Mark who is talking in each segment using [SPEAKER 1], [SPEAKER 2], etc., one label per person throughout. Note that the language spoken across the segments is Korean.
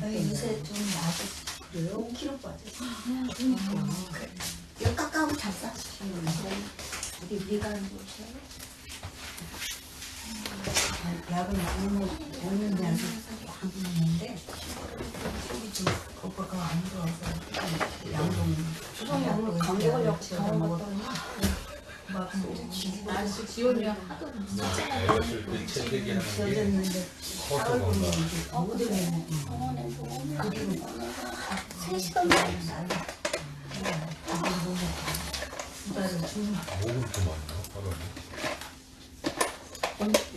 [SPEAKER 1] 요새 좀 나아졌어.
[SPEAKER 2] 그래요?
[SPEAKER 1] 5kg 빠졌어.
[SPEAKER 2] 그러니까.
[SPEAKER 1] 이거 깎아하고 잘 쌌어. 우리 네가 하는 거 있어요?
[SPEAKER 2] 약은 먹는 데한테 안 먹는데 속이 좀 오빠가 안 들어와서 양동
[SPEAKER 1] 주성이 오늘 감기 걸려서 병원 갔더니
[SPEAKER 3] 날씨 지원이랑 하도
[SPEAKER 4] 애였을 때 채색이 하는 게
[SPEAKER 2] 젖었는데
[SPEAKER 4] 커서 뭔가
[SPEAKER 2] 못 오면
[SPEAKER 1] 병원에 병원에
[SPEAKER 2] 그리고
[SPEAKER 1] 3시간 걸렸어.
[SPEAKER 2] 부자를 주는
[SPEAKER 4] 목은 그만요.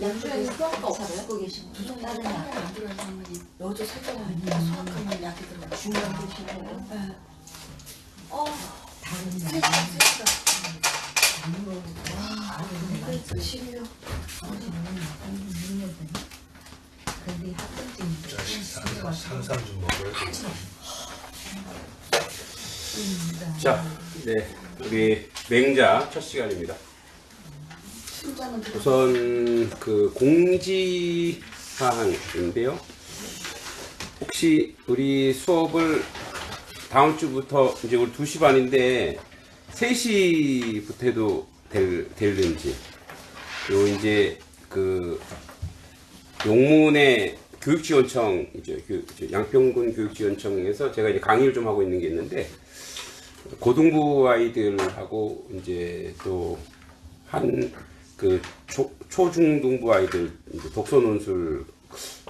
[SPEAKER 3] 양주에는 수학과 없어요?
[SPEAKER 1] 갖고 계신 거. 다른
[SPEAKER 3] 다른
[SPEAKER 1] 약.
[SPEAKER 3] 안 들어서 할머니.
[SPEAKER 1] 여자 살짝만 수학하면 약이 들어. 중간 드시고.
[SPEAKER 2] 다른
[SPEAKER 1] 세
[SPEAKER 2] 약
[SPEAKER 1] 시간.
[SPEAKER 2] 안 먹고
[SPEAKER 1] 그래서 실력.
[SPEAKER 2] 근데 학생증
[SPEAKER 4] 산삼 좀 먹어요.
[SPEAKER 5] 자, 네, 우리 맹자 첫 시간입니다.
[SPEAKER 1] 심장은 들어.
[SPEAKER 5] 우선 그 공지 사항인데요. 혹시 우리 수업을 다음 주부터 이제 우리 2시 반인데 3시부터 해도 될는지, 그리고 이제 그 용문의 교육지원청, 이제 양평군 교육지원청에서 제가 이제 강의를 좀 하고 있는 게 있는데, 고등부 아이들하고 이제 또 한 그 초중등부 아이들 이제 독서 논술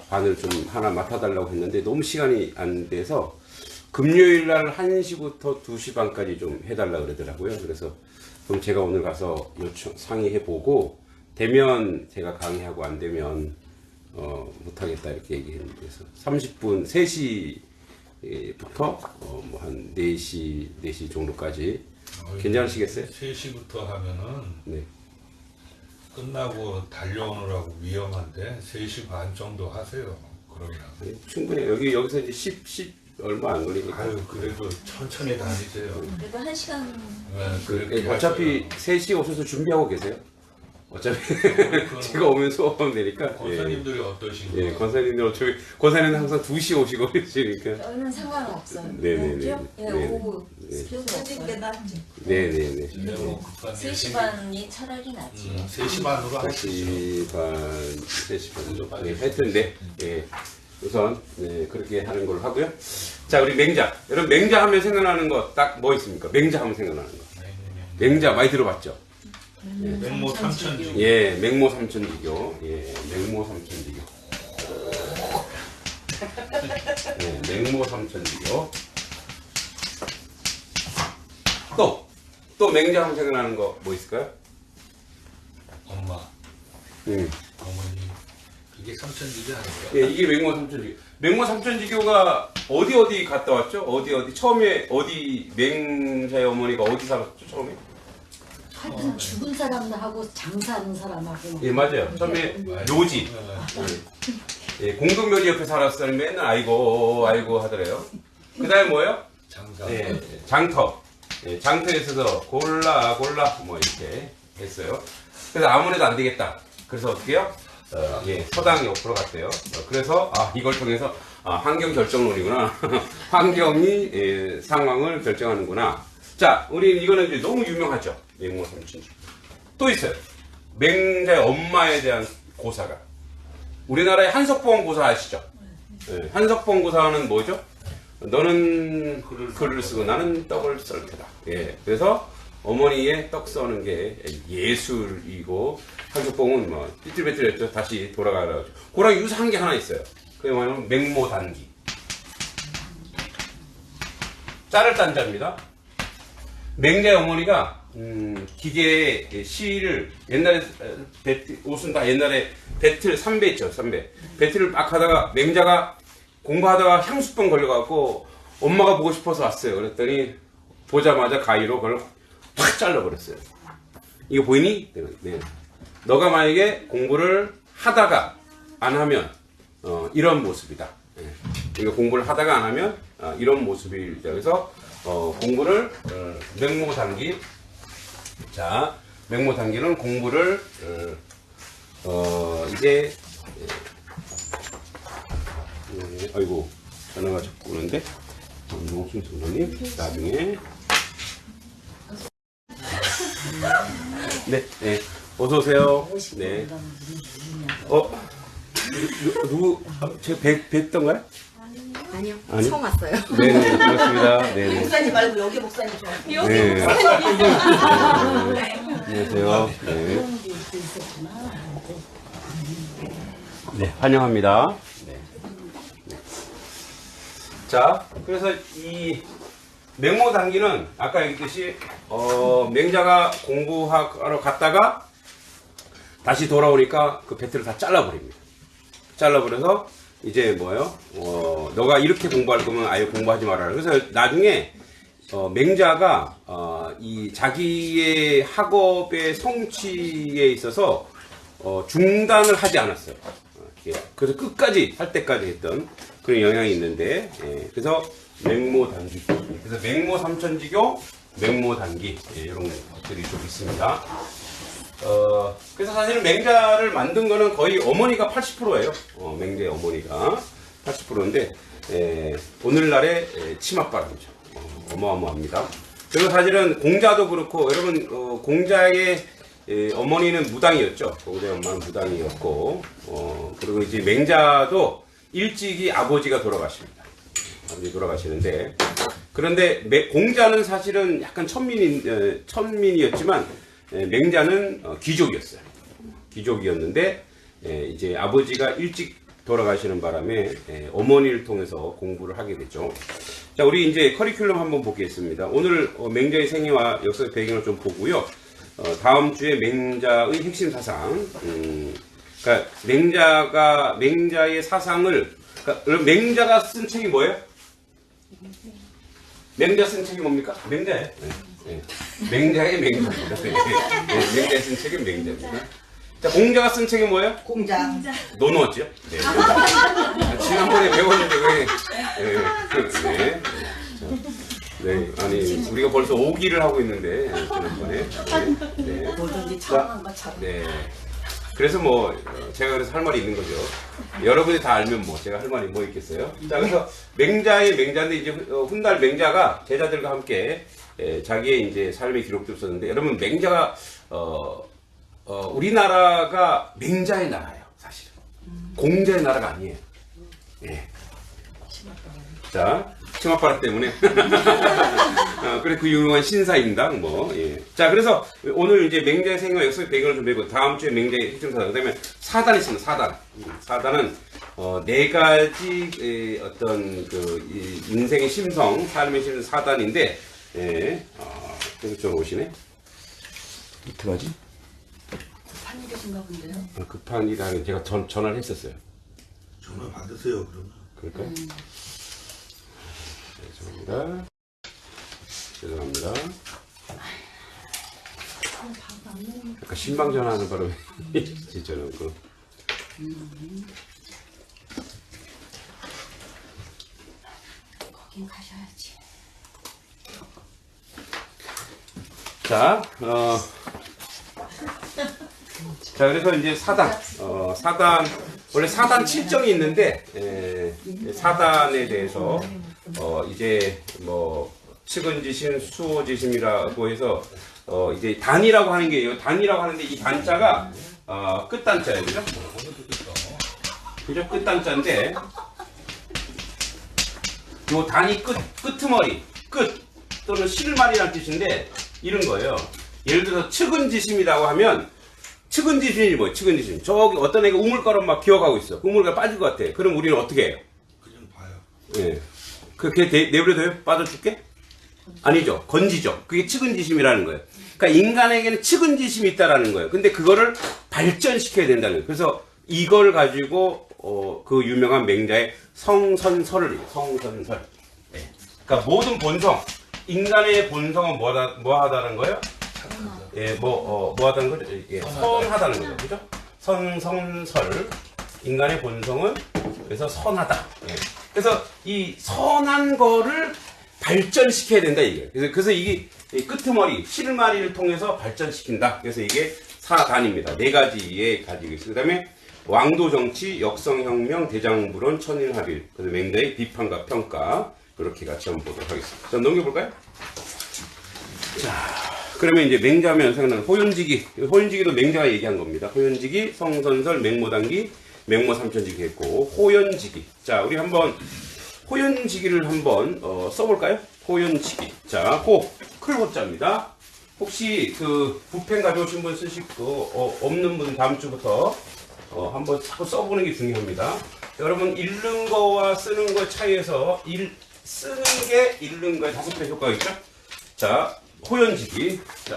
[SPEAKER 5] 반을 좀 하나 맡아달라고 했는데 너무 시간이 안 돼서 금요일 날 1시부터 2시 반까지 좀 해달라 그러더라고요. 그래서 그럼 제가 오늘 가서 상의해 보고 되면 제가 강의하고 안 되면 못하겠다 이렇게 얘기했는데, 그래서 30분 3시부터 뭐 한 4시 정도까지 괜찮으시겠어요?
[SPEAKER 4] 3시부터 하면은
[SPEAKER 5] 네.
[SPEAKER 4] 끝나고 달려오느라고 위험한데 3시 반 정도 하세요. 그러면.
[SPEAKER 5] 네, 충분히 여기서 이제 10 얼마 안 걸리니까.
[SPEAKER 4] 아유, 그래도 천천히 다니세요.
[SPEAKER 1] 그래도 1시간.
[SPEAKER 4] 네, 그렇게
[SPEAKER 5] 어차피
[SPEAKER 4] 하세요.
[SPEAKER 5] 3시에 오셔서 준비하고 계세요. 어차피 제가 오면 수업하면 되니까.
[SPEAKER 4] 권사님들이 어떠신가요?
[SPEAKER 5] 예, 권사님들 어차피 권사님은 항상 2시에 오시고 그러시니까.
[SPEAKER 1] 저희는 상관없어요.
[SPEAKER 5] 네네네.
[SPEAKER 1] 그죠? 예,
[SPEAKER 5] 네네.
[SPEAKER 1] 오후
[SPEAKER 5] 네.
[SPEAKER 1] 필요가 없어요.
[SPEAKER 2] 낫지.
[SPEAKER 5] 네네네.
[SPEAKER 4] 근데 뭐 급한
[SPEAKER 1] 3시 반이 차라리 낫지.
[SPEAKER 4] 3시 반으로 하시죠.
[SPEAKER 5] 3시 반 정도. 네, 하여튼, 네. 예. 우선, 네, 그렇게 하는 걸로 하고요. 자, 우리 맹자. 여러분, 맹자 하면 생각나는 거 딱 뭐 있습니까? 맹자 하면 생각나는 거. 맹자 많이 들어봤죠?
[SPEAKER 4] 맹모 삼천지.
[SPEAKER 5] 예, 맹모 삼천지교. 예, 맹모 삼천지교. 예, 맹모 삼천지교. 또 맹자 하면 생각나는 거 뭐 있을까요?
[SPEAKER 4] 엄마, 어머니. 그게 삼천지기 아니에요?
[SPEAKER 5] 예, 이게 맹모 삼천지교. 맹모 삼천지교가 어디 갔다 왔죠? 어디 처음에 어디 맹자의 어머니가 어디 살았죠? 처음에?
[SPEAKER 3] 하여튼 죽은 사람하고 장사하는 사람하고.
[SPEAKER 5] 예, 맞아요. 처음에 묘지. 예, 공동묘지 옆에 살았을 때 맨날 아이고 하더래요. 그 다음에 뭐예요?
[SPEAKER 4] 장사.
[SPEAKER 5] 예, 장터. 예, 장터에 있어서 골라 뭐 이렇게 했어요. 그래서 아무래도 안 되겠다. 그래서 어떻게요? 예, 서당 옆으로 갔대요. 그래서 이걸 통해서 환경 결정론이구나. 환경이 예, 상황을 결정하는구나. 자, 우리 이거는 이제 너무 유명하죠. 맹모 삼천지. 또 있어요. 맹자의 엄마에 대한 고사가. 우리나라의 한석봉 고사 아시죠? 예, 한석봉 고사는 뭐죠? 너는 글을 쓰고 나는 떡을 썰 테다. 예, 그래서 어머니의 떡 써는 게 예술이고, 한석봉은 뭐 삐뚤빼뚤했죠. 다시 돌아가라고. 그랑 유사한 게 하나 있어요. 그게 뭐냐면 맹모단기. 짤을 딴 자입니다. 맹자의 어머니가 기계에 시를 옛날에 옷은 다 옛날에 배틀 3배 있죠. 3배 배틀을 막 하다가 맹자가 공부하다가 향수병 걸려갖고 엄마가 보고 싶어서 왔어요. 그랬더니 보자마자 가위로 그걸 확 잘라버렸어요. 이거 보이니? 네. 너가 만약에 공부를 하다가 안 하면 이런 모습이다. 네. 이거 공부를 하다가 안 하면 이런 모습이다. 그래서 공부를 맹모단기. 자, 맹모단기는 공부를 이제 아이고 전화가 자꾸 오는데. 농심 선생님, 나중에. 네, 네. 어서오세요. 네. 누구, 제가 뵀던가요?
[SPEAKER 1] 아니요.
[SPEAKER 5] 아니요?
[SPEAKER 1] 처음 왔어요.
[SPEAKER 5] 네네, 반갑습니다. 네네.
[SPEAKER 1] 목사님 말고 여기 목사님 좋아요.
[SPEAKER 5] 네. 안녕하세요. 네. 네, 환영합니다. 네. 자, 그래서 이 맹모 단기는 아까 얘기했듯이 맹자가 공부하러 갔다가 다시 돌아오니까 그 배틀을 다 잘라버립니다. 잘라버려서 이제 뭐예요? 너가 이렇게 공부할 거면 아예 공부하지 말아라. 그래서 나중에 맹자가 이 자기의 학업의 성취에 있어서 중단을 하지 않았어요. 그래서 끝까지 할 때까지 했던 그런 영향이 있는데, 예, 그래서 맹모 단기, 그래서 맹모 삼천지교, 맹모 단기, 예, 이런 것들이 좀 있습니다. 그래서 사실은 맹자를 만든 거는 거의 어머니가 80%예요. 맹자의 어머니가 80%인데, 오늘날의 치맛바람이죠. 어마어마합니다. 그리고 사실은 공자도 그렇고, 여러분, 공자의 어머니는 무당이었죠. 공자의 엄마는 무당이었고, 그리고 이제 맹자도 일찍이 아버지가 돌아가십니다. 아버지 돌아가시는데, 그런데 공자는 사실은 약간 천민이었지만, 맹자는 귀족이었어요. 귀족이었는데, 이제 아버지가 일찍 돌아가시는 바람에 어머니를 통해서 공부를 하게 됐죠. 자, 우리 이제 커리큘럼 한번 보겠습니다. 오늘 맹자의 생애와 역사적 배경을 좀 보고요. 다음 주에 맹자의 핵심 사상, 그러니까 맹자의 사상을, 그러니까 맹자가 쓴 책이 뭐예요? 맹자 쓴 책이 뭡니까? 맹자예요. 네. 맹자의 맹자입니다. 네. 맹자의 쓴 책은 맹자입니다. 자, 공자가 쓴 책이 뭐예요?
[SPEAKER 1] 공장.
[SPEAKER 5] 노노였죠? 네. 지난번에 배웠는데 왜? 네. 네, 아니 우리가 벌써 5기를 하고 있는데 지난번에. 네.
[SPEAKER 1] 뭐든지 처음 한 것처럼.
[SPEAKER 5] 네. 그래서 뭐 제가 그래서 할 말이 있는 거죠. 여러분이 다 알면 뭐 제가 할 말이 뭐 있겠어요. 자, 그래서 맹자의 맹자인데 이제 훗날 맹자가 제자들과 함께 자기의 이제 삶의 기록들을 썼는데, 여러분 맹자가 우리나라가 맹자의 나라예요, 사실은. 공자의 나라가 아니에요. 예. 자, 치맛바람 때문에. 그래, 그 유명한 신사임당, 뭐, 예. 자, 그래서 오늘 이제 맹자의 생애와 역사의 배경을 좀 배우고, 다음 주에 맹자의 핵심 사상, 그 다음에 사단이 있습니다, 사단. 사단은, 4가지, 어떤, 인생의 심성, 삶의 심성 사단인데, 예. 계속 좀 오시네. 어떡하지?
[SPEAKER 1] 급한 일이신가 본데요.
[SPEAKER 5] 급한 일하는 제가 전화를 했었어요.
[SPEAKER 6] 전화 받으세요, 그러면.
[SPEAKER 5] 그럴까요? 죄송합니다. 죄송합니다. 아까 신방 전화하는 바람에 저는 그.
[SPEAKER 1] 거긴 가셔야지.
[SPEAKER 5] 자, 자, 그래서 이제 사단, 사단, 원래 사단 7정이 있는데, 사단에 대해서, 이제 뭐, 측은지심, 수호지심이라고 해서, 이제 단이라고 하는 게, 단이라고 하는데 이 단자가, 끝단자예요. 그죠? 그죠? 끝단자인데, 요 단이 끄트머리, 끝, 또는 실말이라는 뜻인데, 이런 거예요. 예를 들어서 측은지심이라고 하면, 측은지심이 뭐예요? 측은지심. 저기 어떤 애가 우물가로 막 기어가고 있어. 우물가 빠질 것 같아. 그럼 우리는 어떻게 해요?
[SPEAKER 6] 그냥 봐요.
[SPEAKER 5] 예. 그렇게 내버려둬요? 빠져줄게? 아니죠. 건지죠. 그게 측은지심이라는 거예요. 그러니까 인간에게는 측은지심이 있다라는 거예요. 근데 그거를 발전시켜야 된다는 거예요. 그래서 이걸 가지고, 그 유명한 맹자의 성선설을 해요. 성선설. 예. 그러니까 모든 본성, 인간의 본성은 뭐 하다는 거예요? 예, 뭐 하다는 거죠? 예, 선하다는 거죠. 그죠? 선성설. 인간의 본성은 그래서 선하다. 예. 그래서 이 선한 거를 발전시켜야 된다, 이게. 그래서 이게 끄트머리, 실마리를 통해서 발전시킨다. 그래서 이게 사단입니다. 4가지의 가지고 있어요. 그 다음에 왕도 정치, 역성혁명, 대장불원, 천일합일, 그다음 맹자의 비판과 평가 이렇게 같이 한번 보도록 하겠습니다. 자, 넘겨볼까요? 자, 그러면 이제 맹자하면 생각나는 호연지기. 호연지기도 맹자가 얘기한 겁니다. 호연지기, 성선설, 맹모당기, 맹모삼천지기 했고 호연지기. 자, 우리 한번 호연지기를 한번 써볼까요? 호연지기. 자, 호, 클 호자입니다. 혹시 그 붓펜 가져오신 분 쓰실 거 없는 분 다음 주부터 한번 자꾸 써보는 게 중요합니다. 여러분 읽는 거와 쓰는 거 차이에서 쓰는 게 읽는 거에 5배 효과가 있죠? 자, 호연지기. 자,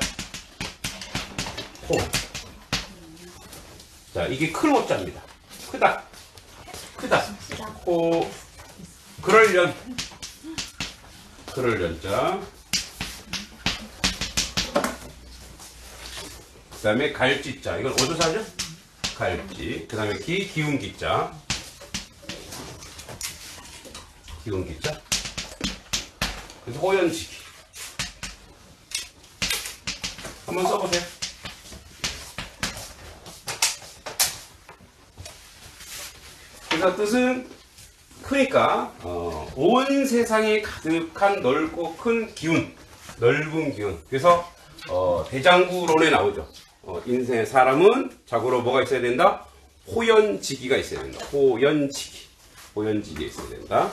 [SPEAKER 5] 호. 자, 이게 큰 호자입니다. 크다. 크다. 호. 그럴련. 그럴련자. 그 다음에 갈지자. 이건 어조사죠? 갈지. 그 다음에 기운기자. 기운기자. 그래서 호연지기. 한번 써보세요. 그래서 뜻은 크니까 온 세상에 가득한 넓고 큰 기운, 넓은 기운. 그래서 대장구론에 나오죠. 인생의 사람은 자고로 뭐가 있어야 된다? 호연지기가 있어야 된다. 호연지기. 호연지기가 있어야 된다.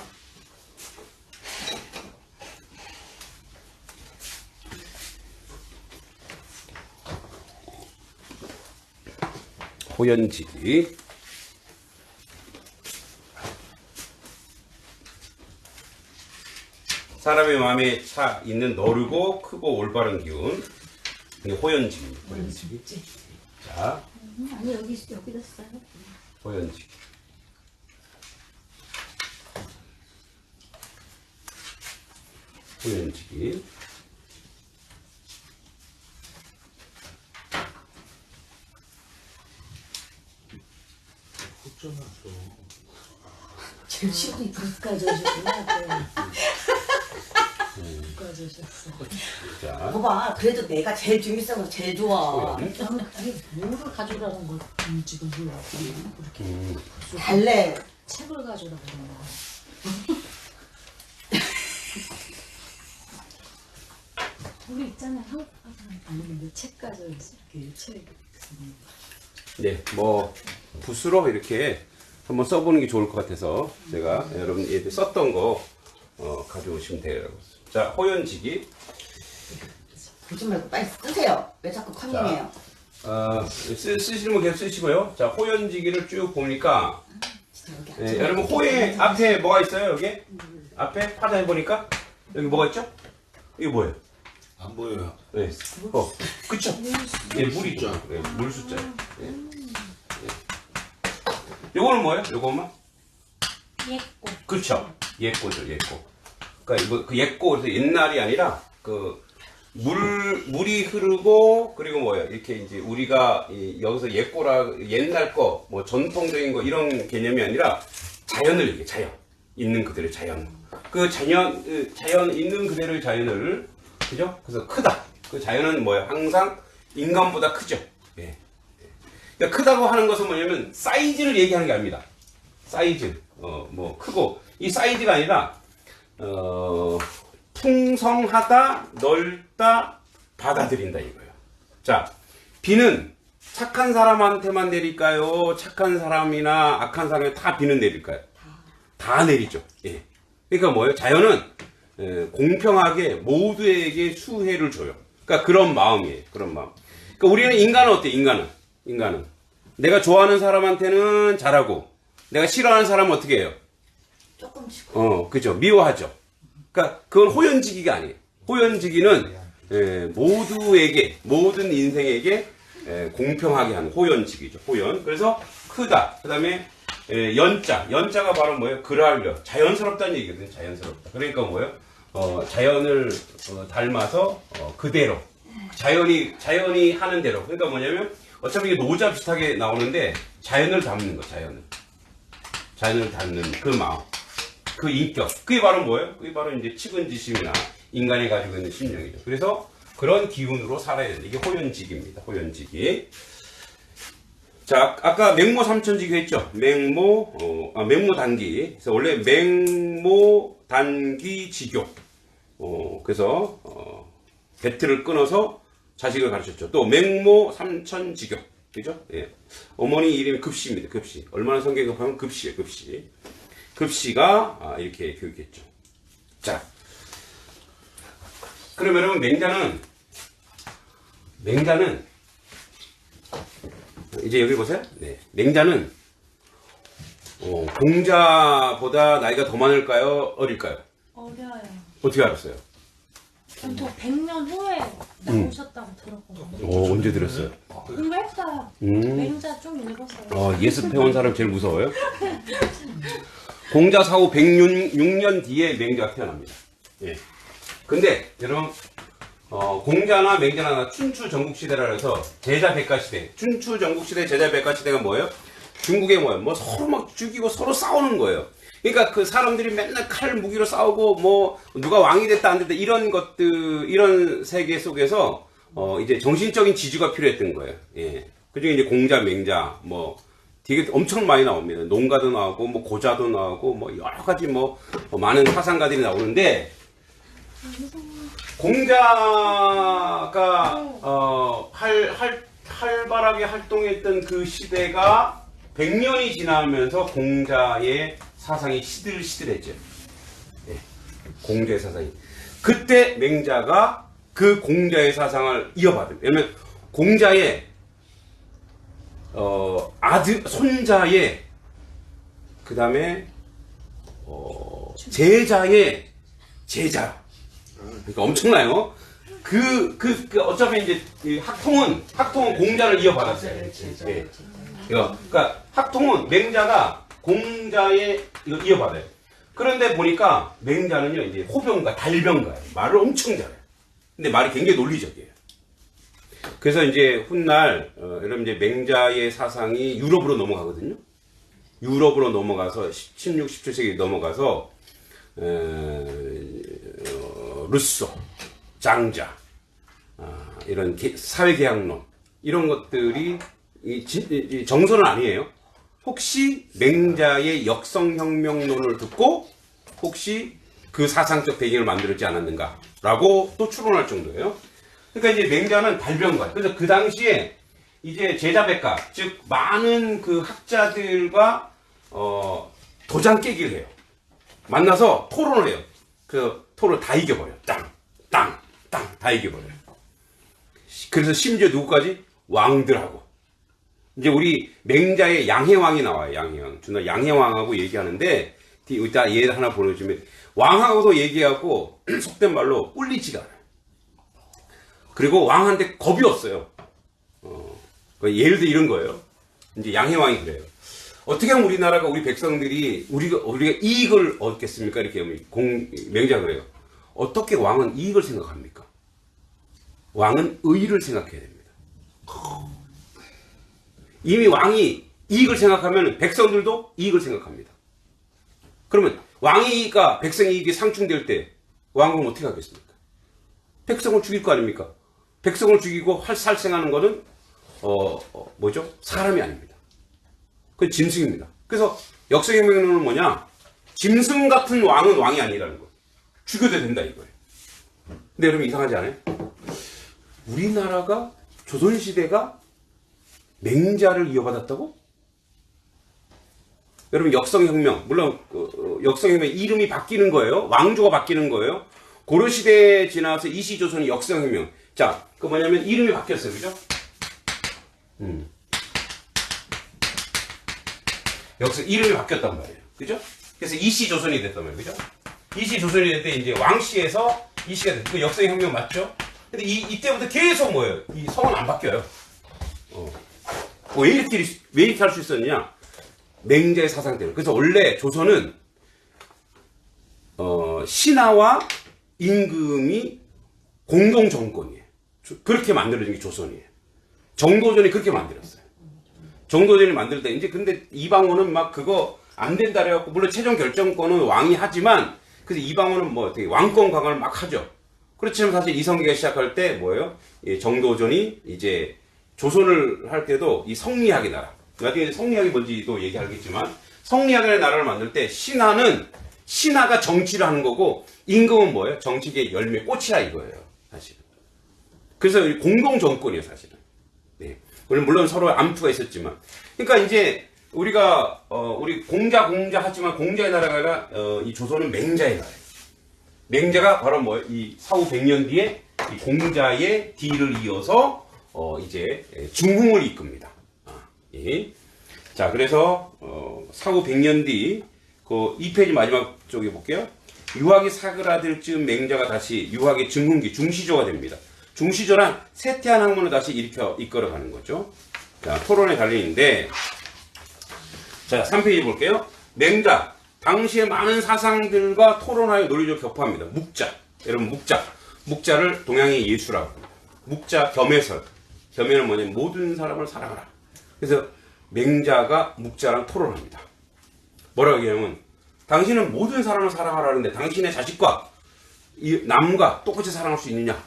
[SPEAKER 5] 호연지기. 사람의 마음에 차 있는 너르고 크고 올바른 기운. 호연지기입니다. 호연지기. 자,
[SPEAKER 3] 아니 여기다 써요.
[SPEAKER 5] 호연지기. 호연지기.
[SPEAKER 2] 제일 쉬운 불까지 오셨구나. 불까지 오셨어.
[SPEAKER 5] 자,
[SPEAKER 1] 봐봐, 그래도 내가 제일 준비성은 제일 좋아.
[SPEAKER 5] 호연.
[SPEAKER 2] 나는 그게 뭐를 가져오라는 건지도 몰라. 이렇게
[SPEAKER 1] 달래.
[SPEAKER 2] 책을 가져오라고 그러는 거야. 우리 있잖아요. 아니 근데 책 가져오지 이렇게 책.
[SPEAKER 5] 네, 뭐 붓으로 이렇게 한번 써보는 게 좋을 것 같아서 제가 여러분 얘들 썼던 거 가져오시면 돼요. 자, 호연지기.
[SPEAKER 1] 보지 말고 빨리 쓰세요. 왜 자꾸 컨닝해요?
[SPEAKER 5] 쓰시는 분 계속 쓰시고요. 자, 호연지기를 쭉 보니까
[SPEAKER 1] 진짜 여기
[SPEAKER 5] 네, 여러분 호의 앞에 뭐가 있어요? 여기 앞에 파다해 보니까 여기 뭐가 있죠? 이게 뭐예요?
[SPEAKER 6] 안 보여요.
[SPEAKER 5] 네, 그쵸? 예, 물이 있죠. 네, 물 숫자예요. 네. 요거는 뭐예요? 요거만?
[SPEAKER 3] 예고.
[SPEAKER 5] 그렇죠. 예꼬죠, 예꼬. 그러니까 이거 그 예꼬 그래서 옛날이 아니라 그 물이 흐르고 그리고 뭐예요? 이렇게 이제 우리가 여기서 예꼬라 옛날 거 뭐 전통적인 거 이런 개념이 아니라 자연을 얘기해. 자연 있는 그대로의 자연. 그 자연 있는 그대로의 자연을 그죠? 그래서 크다. 그 자연은 뭐예요? 항상 인간보다 크죠. 예. 그러니까 크다고 하는 것은 뭐냐면 사이즈를 얘기하는 게 아닙니다. 사이즈. 뭐 크고 이 사이즈가 아니라 풍성하다, 넓다, 받아들인다 이거예요. 자, 비는 착한 사람한테만 내릴까요? 착한 사람이나 악한 사람에 다 비는 내릴까요? 다 내리죠. 예. 그러니까 뭐예요? 자연은 공평하게 모두에게 수혜를 줘요. 그러니까 그런 마음이에요. 그런 마음. 그러니까 우리는 인간은 어때? 인간은 내가 좋아하는 사람한테는 잘하고 내가 싫어하는 사람은 어떻게 해요?
[SPEAKER 1] 조금씩.
[SPEAKER 5] 그죠. 미워하죠. 그러니까 그건 호연지기가 아니에요. 호연지기는 모두에게 모든 인생에게 공평하게 하는 호연지기죠. 호연. 그래서 크다. 그다음에 연자가 바로 뭐예요? 그랄려. 자연스럽다는 얘기거든요. 자연스럽다. 그러니까 뭐예요? 자연을 닮아서 그대로 자연이 하는 대로. 그러니까 뭐냐면 어차피 이게 노자 비슷하게 나오는데 자연을 닮는 거. 자연을 닮는 그 마음, 그 인격. 그게 바로 뭐예요? 그게 바로 이제 측은지심이나 인간이 가지고 있는 심령이죠. 그래서 그런 기운으로 살아야 된다. 이게 호연지기입니다. 호연지기. 자, 아까 맹모 삼천지교 했죠? 맹모 단기. 그래서 원래 맹모 단기 지교. 그래서, 배틀을 끊어서 자식을 가르쳤죠. 또 맹모 삼천지교. 그죠? 예. 어머니 이름이 급시입니다. 급시. 얼마나 성격이 급하면 급시예요, 급시. 급시가, 이렇게 교육했죠. 자. 그러면은 맹자는 이제 여기 보세요. 네. 맹자는 공자보다 나이가 더 많을까요? 어릴까요?
[SPEAKER 3] 어려요.
[SPEAKER 5] 어떻게 알았어요?
[SPEAKER 3] 저 100년 후에 나오셨다고 들었거든요.
[SPEAKER 5] 언제 들었어요?
[SPEAKER 3] 공부했어요. 맹자 좀 읽었어요.
[SPEAKER 5] 예습해온 사람 제일 무서워요? 공자 사후 106년 뒤에 맹자가 태어납니다. 예. 근데 여러분 공자나 맹자나 춘추 전국시대라 해서 제자 백가시대. 춘추 전국시대 제자 백가시대가 뭐예요? 중국에 뭐예요? 뭐 서로 막 죽이고 서로 싸우는 거예요. 그러니까 그 사람들이 맨날 칼 무기로 싸우고 뭐 누가 왕이 됐다 안 됐다 이런 것들 이런 세계 속에서 이제 정신적인 지주가 필요했던 거예요. 예. 그중에 이제 공자, 맹자 뭐 되게 엄청 많이 나옵니다. 농가도 나오고 뭐 고자도 나오고 뭐 여러 가지 뭐 많은 사상가들이 나오는데 공자가 활발하게 활동했던 그 시대가 100년이 지나면서 공자의 사상이 시들시들했죠. 네. 공자의 사상이. 그때 맹자가 그 공자의 사상을 이어받은. 왜냐면 공자의 손자의 그 다음에 제자의 제자. 그러니까 엄청나요. 어차피 이제 학통은 공자를 이어받았어요. 네. 그러니까 학통은 맹자가 공자에 이어받아요. 그런데 보니까 맹자는요 이제 호병가, 달병가예요. 말을 엄청 잘해요. 근데 말이 굉장히 논리적이에요. 그래서 이제 훗날 여러분 이제 맹자의 사상이 유럽으로 넘어가거든요. 유럽으로 넘어가서 16, 17세기 넘어가서 루소, 장자, 이런 사회계약론 이런 것들이 정설은 아니에요. 혹시 맹자의 역성혁명론을 듣고 혹시 그 사상적 배경을 만들었지 않았는가라고 또 추론할 정도예요. 그러니까 이제 맹자는 달병가. 그래서 그 당시에 이제 제자백가, 즉 많은 그 학자들과 도장 깨기를 해요. 만나서 토론을 해요. 그 토론을 다 이겨버려요. 땅 다 이겨버려요. 그래서 심지어 누구까지? 왕들하고. 이제 우리 맹자의 양해왕이 나와요. 양해왕. 준아 양해왕하고 얘기하는데 이따 얘 하나 보내주면 왕하고도 얘기하고 속된 말로 꿀리지가 않아요. 그리고 왕한테 겁이 없어요. 예를 들어 이런 거예요. 이제 양해왕이 그래요. 어떻게 하면 우리나라가 우리 백성들이 우리가 이익을 얻겠습니까? 이렇게 하면 맹자가 그래요. 어떻게 왕은 이익을 생각합니까? 왕은 의를 생각해야 됩니다. 이미 왕이 이익을 생각하면 백성들도 이익을 생각합니다. 그러면 왕이가 백성 이익이 상충될 때 왕은 어떻게 하겠습니까? 백성을 죽일 거 아닙니까? 백성을 죽이고 살생하는 것은 뭐죠? 사람이 아닙니다. 그건 짐승입니다. 그래서 역성혁명론은 뭐냐? 짐승 같은 왕은 왕이 아니라는 거예요. 죽여도 된다 이거예요. 근데 여러분 이상하지 않아요? 우리나라가 조선시대가 맹자를 이어받았다고? 여러분 역성혁명, 물론 역성혁명 이름이 바뀌는 거예요. 왕조가 바뀌는 거예요. 고려시대에 지나서 이시조선이 역성혁명. 자, 그 뭐냐면 이름이 바뀌었어요. 그죠? 이름이 바뀌었단 말이에요. 그죠? 그래서 이시조선이 됐단 말이에요. 그죠? 이시조선이 될 때 이제 왕씨에서 이시가 됐죠. 그 역성혁명 맞죠? 근데 이때부터 계속 뭐예요? 이 성은 안 바뀌어요. 왜 이렇게 할 수 있었느냐? 맹자의 사상 때문에. 그래서 원래 조선은 신하와 임금이 공동 정권이에요. 그렇게 만들어진 게 조선이에요. 정도전이 그렇게 만들었어요. 정도전이 만들 때 이제 근데 이방원은 막 그거 안 된다 그래갖고 물론 최종 결정권은 왕이 하지만 그래서 이방원은 뭐 되게 왕권 강화를 막 하죠. 그렇지만 사실 이성계가 시작할 때 뭐예요? 예, 정도전이 이제 조선을 할 때도 이 성리학의 나라 나중에 성리학이 뭔지도 얘기하겠지만 성리학의 나라를 만들 때 신하가 정치를 하는 거고 임금은 뭐예요? 정치계의 열매 꽃이라 이거예요. 사실은. 그래서 공동 정권이에요, 사실은. 네. 물론 서로 암투가 있었지만. 그러니까 이제 우리가 우리 공자 하지만 공자의 나라가 아니라 이 조선은 맹자의 나라예요. 맹자가 바로 뭐 이 사후 100년 뒤에 이 공자의 뒤를 이어서 이제 중흥을 이끕니다. 예. 자, 그래서 사후 100년 뒤 그 2페이지 마지막 쪽에 볼게요. 유학이 사그라들 즈음 맹자가 다시 유학의 중흥기 중시조가 됩니다. 중시조란 쇠퇴한 학문을 다시 이끌어가는 거죠. 자, 토론에 달려있는데, 자, 3페이지 볼게요. 맹자, 당시의 많은 사상들과 토론하여 논리적으로 격파합니다. 묵자, 여러분 묵자를 동양의 예수라고 합니다. 묵자 겸해설, 겸해는 뭐냐면 모든 사람을 사랑하라. 그래서 맹자가 묵자랑 토론합니다. 뭐라고 얘기하면 당신은 모든 사람을 사랑하라는데 당신의 자식과 이 남과 똑같이 사랑할 수 있느냐?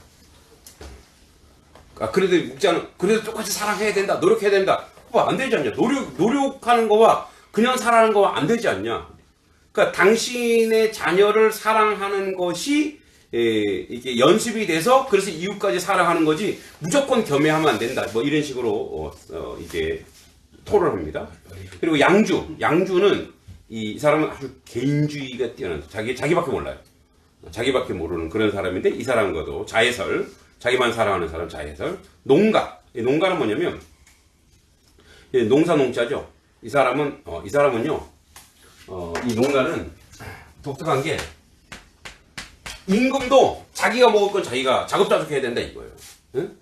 [SPEAKER 5] 그래도 묵자는 그래도 똑같이 사랑해야 된다, 노력해야 된다. 안 되지 않냐? 노력하는 거와 그냥 사랑하는 거와 안 되지 않냐? 그러니까 당신의 자녀를 사랑하는 것이 이게 연습이 돼서 그래서 이웃까지 사랑하는 거지 무조건 겸해하면 안 된다. 뭐 이런 식으로 이제 토론합니다. 그리고 양주는 이 사람은 아주 개인주의가 뛰어난 자기밖에 몰라요. 자기밖에 모르는 그런 사람인데 이 사람과도 자해설, 자기만 사랑하는 사람 자해설. 농가는 뭐냐면 농사 농자죠. 이 사람은요. 이 농가는 독특한 게 임금도 자기가 먹을 건 자기가 자급자족해야 된다 이거예요. 응?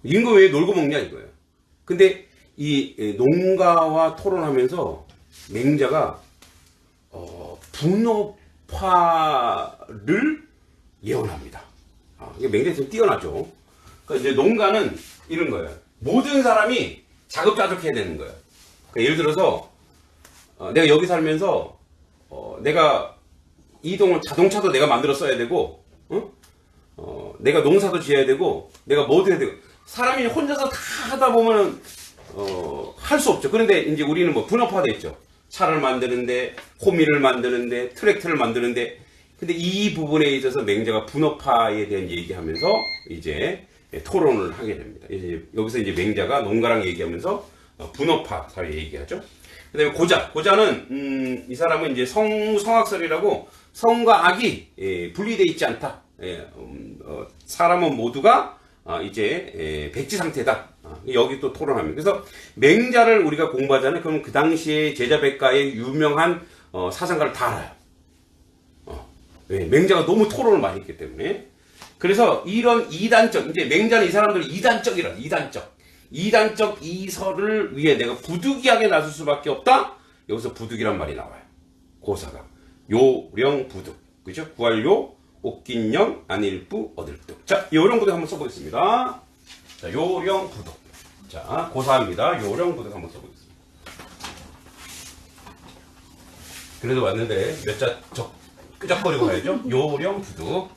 [SPEAKER 5] 임금 왜 놀고 먹냐 이거예요. 근데 이 농가와 토론하면서 맹자가 분업화를 예언합니다. 이게 맹자가 좀 뛰어나죠. 그러니까 이제 농가는 이런 거예요. 모든 사람이 자급자족해야 되는 거예요. 그러니까 예를 들어서 내가 여기 살면서 내가 이동을 자동차도 내가 만들어 써야 되고, 내가 농사도 지어야 되고, 내가 뭐도 해야 되고, 사람이 혼자서 다 하다 보면은 할 수 없죠. 그런데 이제 우리는 뭐 분업화돼 있죠. 차를 만드는데, 호미를 만드는데, 트랙터를 만드는데, 근데 이 부분에 있어서 맹자가 분업화에 대한 얘기하면서 이제 토론을 하게 됩니다. 여기서 이제 맹자가 농가랑 얘기하면서 분업화 사회 얘기하죠. 그다음에 고자는 이 사람은 이제 성악설이라고 성과 악이 분리되어 있지 않다. 사람은 모두가 이제 백지 상태다. 여기 또 토론합니다. 그래서 맹자를 우리가 공부하잖아요. 그럼 그 당시에 제자백가의 유명한 사상가를 다 알아요. 왜? 맹자가 너무 토론을 많이 했기 때문에. 그래서 이런 이단적, 이제 맹자는 이 사람들을 이단적이라, 이단적 이설을 위해 내가 부득이하게 나설 수밖에 없다. 여기서 부득이란 말이 나와요. 고사가 요령 부득, 그죠? 구할요, 옥긴영, 안일부, 얻을득. 자, 요령 부득 한번 써보겠습니다. 자, 요령 부득. 자, 고사입니다. 요령 부득 한번 써보겠습니다. 그래도 왔는데 몇 자 끄적거리고 가야죠. 요령 부득.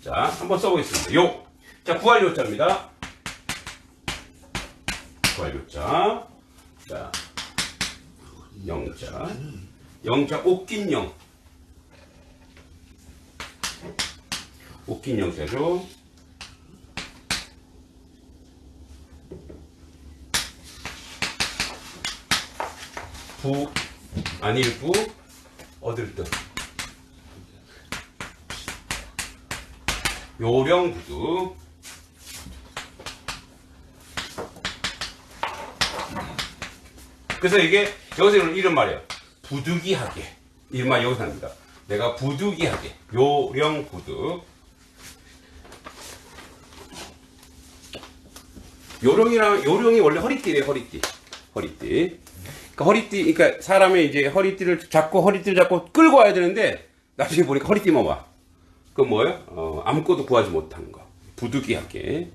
[SPEAKER 5] 자, 한번 써보겠습니다. 자, 구할요자입니다. 구할요자. 자, 영자, 옥긴영. 옥긴영자죠. 안일부, 얻을득. 요령부득. 그래서 이게 여기서 이런 말이에요. 부득이하게. 이 말 여기서 합니다. 내가 부득이하게. 요령부득. 요령이 원래 허리띠래요. 허리띠. 그러니까 사람의 이제 허리띠를 잡고 끌고 와야 되는데 나중에 보니까 허리띠만 와. 그건 뭐예요? 아무것도 구하지 못한 거. 부득이하게.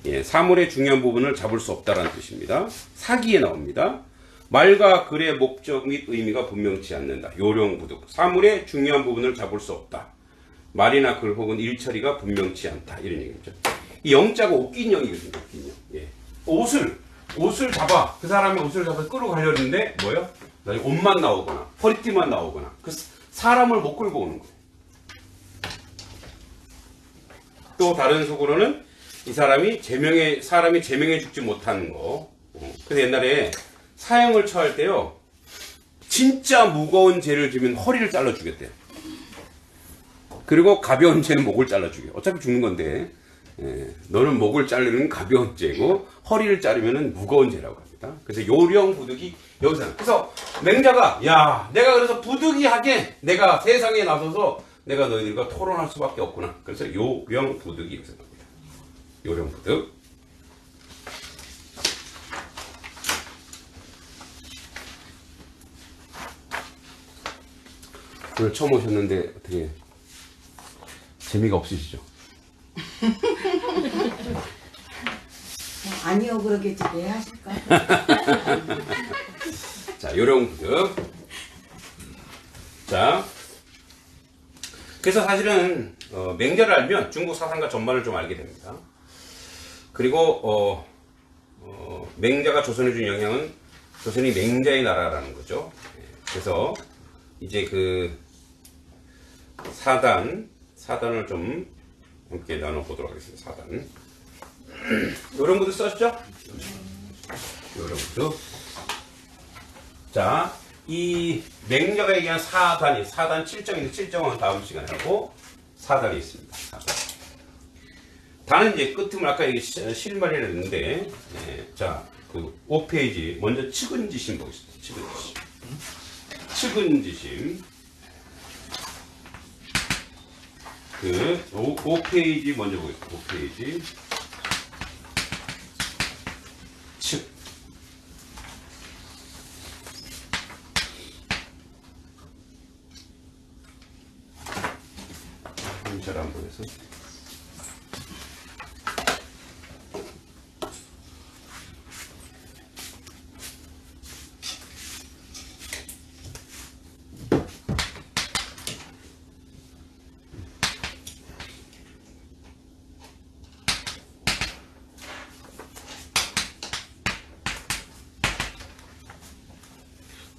[SPEAKER 5] 예, 사물의 중요한 부분을 잡을 수 없다라는 뜻입니다. 사기에 나옵니다. 말과 글의 목적 및 의미가 분명치 않는다. 요령부득. 사물의 중요한 부분을 잡을 수 없다. 말이나 글 혹은 일처리가 분명치 않다. 이런 얘기죠. 이 영자가 옥긴영이거든요. 옥긴영. 예. 옷을 옷을 잡아. 그 사람이 옷을 잡아 끌고 가려고 했는데 뭐예요? 나중에 옷만 나오거나 허리띠만 나오거나 그 사람을 못 끌고 오는 거예요. 또 다른 속으로는 이 사람이 제명해 죽지 못하는 거. 그래서 옛날에 사형을 처할 때요, 진짜 무거운 죄를 지면 허리를 잘라 주겠대요. 그리고 가벼운 죄는 목을 잘라 주게. 어차피 죽는 건데, 너는 목을 자르는 가벼운 죄고 허리를 자르면 무거운 죄라고 합니다. 그래서 요령 부득이 여기서. 그래서 맹자가 야, 내가 그래서 부득이하게 내가 세상에 나서서 내가 너희들과 토론할 수밖에 없구나. 그래서 요령 부득이 여기서 나옵니다. 요령 부득. 오늘 처음 오셨는데 어떻게 재미가 없으시죠?
[SPEAKER 1] 아니요, 그러겠지. 왜 하실까?
[SPEAKER 5] 자, 요령부득. 자, 그래서 사실은 맹자를 알면 중국 사상과 전반을 좀 알게 됩니다. 그리고 맹자가 조선에 준 영향은 조선이 맹자의 나라라는 거죠. 그래서 이제 그 사단을 좀 함께 나눠보도록 하겠습니다. 사단. 요령부득 썼죠? 요령부득. 자, 이 맹자가 얘기한 사단 7정인데 7정은 다음 시간에 하고 사단이 있습니다. 사단. 단은 이제 끝으로 아까 실말이라 했는데, 자, 그 5페이지 먼저 측은지심 보겠습니다. 측은지심. 그 5페이지 먼저 보겠습니다. 5페이지. 측. 잘 안 보여서.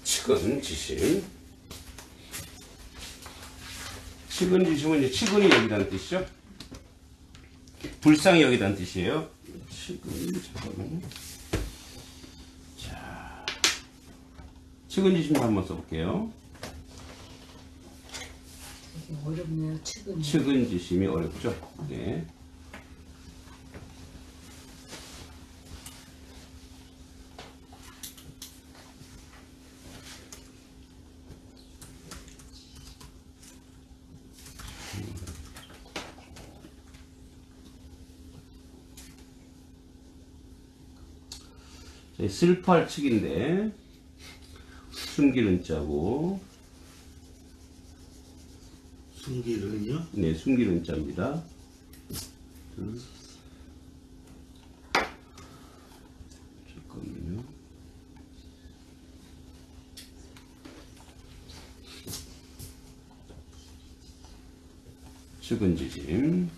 [SPEAKER 5] 측은지심. 측은지심은 이제 측은이 여기다는 뜻이죠. 불상이 여기다는 뜻이에요. 잠깐만요. 자, 측은지심도 한번 써볼게요.
[SPEAKER 2] 어렵네요.
[SPEAKER 5] 측은지심이 어렵죠. 네. 슬퍼할 측인데 숨기는 자고,
[SPEAKER 6] 숨기는요?
[SPEAKER 5] 네, 숨기는 자입니다. 잠깐만요. 측은지심.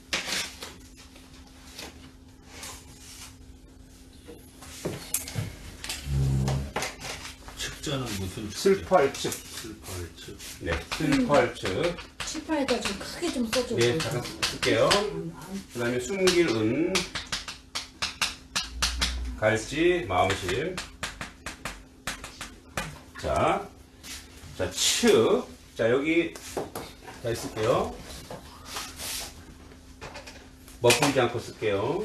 [SPEAKER 6] 측자는 무슨 측?
[SPEAKER 5] 슬퍼할 측.
[SPEAKER 6] 슬퍼할 측.
[SPEAKER 5] 네, 슬퍼할 측.
[SPEAKER 2] 칠판에다 좀 크게 좀 써줘.
[SPEAKER 5] 네, 잠깐 쓸게요. 그 다음에 숨길 은, 갈지, 마음심. 자, 측. 자, 여기, 자, 쓸게요. 멋풀지 않고 쓸게요.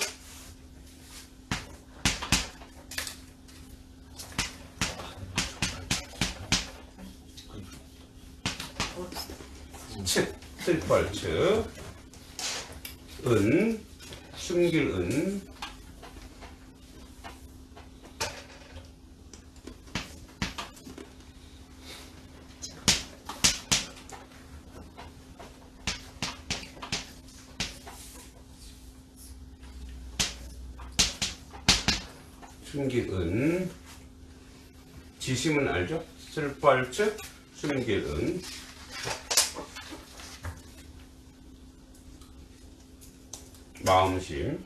[SPEAKER 5] 측, 슬퍼할 측. 은, 숨길 은. 숨길 은. 지심은 알죠? 슬퍼할 측, 숨길 은. 마음심,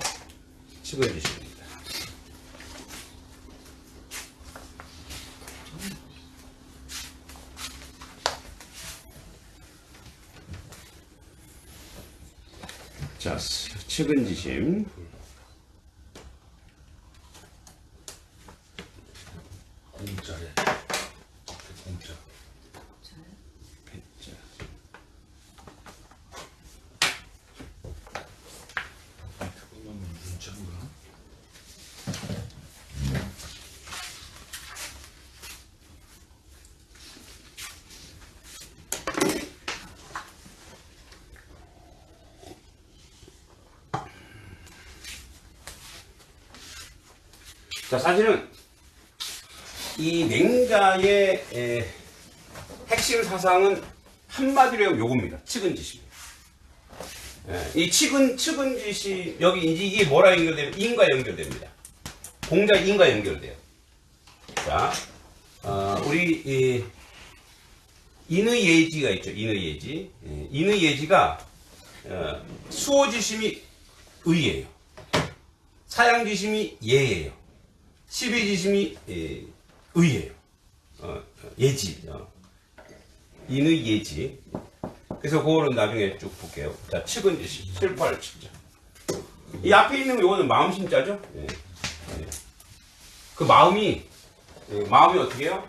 [SPEAKER 5] 측은지심입니다. 자, 측은지심.
[SPEAKER 4] 공짜래. 공짜.
[SPEAKER 5] 배자.
[SPEAKER 4] 그거는 문자인가?
[SPEAKER 5] 자, 사실은 이 맹자의 핵심 사상은 한마디로 요겁니다. 측은지심. 이 측은지심, 여기 이제 이게 뭐라 연결되면 인과 연결됩니다. 공자 인과 연결돼요. 자, 우리 인의 예지가 있죠. 인의 예지. 인의 예지가 수호지심이 의예요. 사양지심이 예예요. 시비지심이 의예요. 예지. 인의 예지. 그래서 그거는 나중에 쭉 볼게요. 자, 측은지심. 7, 8, 7자. 이 앞에 있는 요거는 마음심자죠? 예. 예. 그 마음이 어떻게 해요?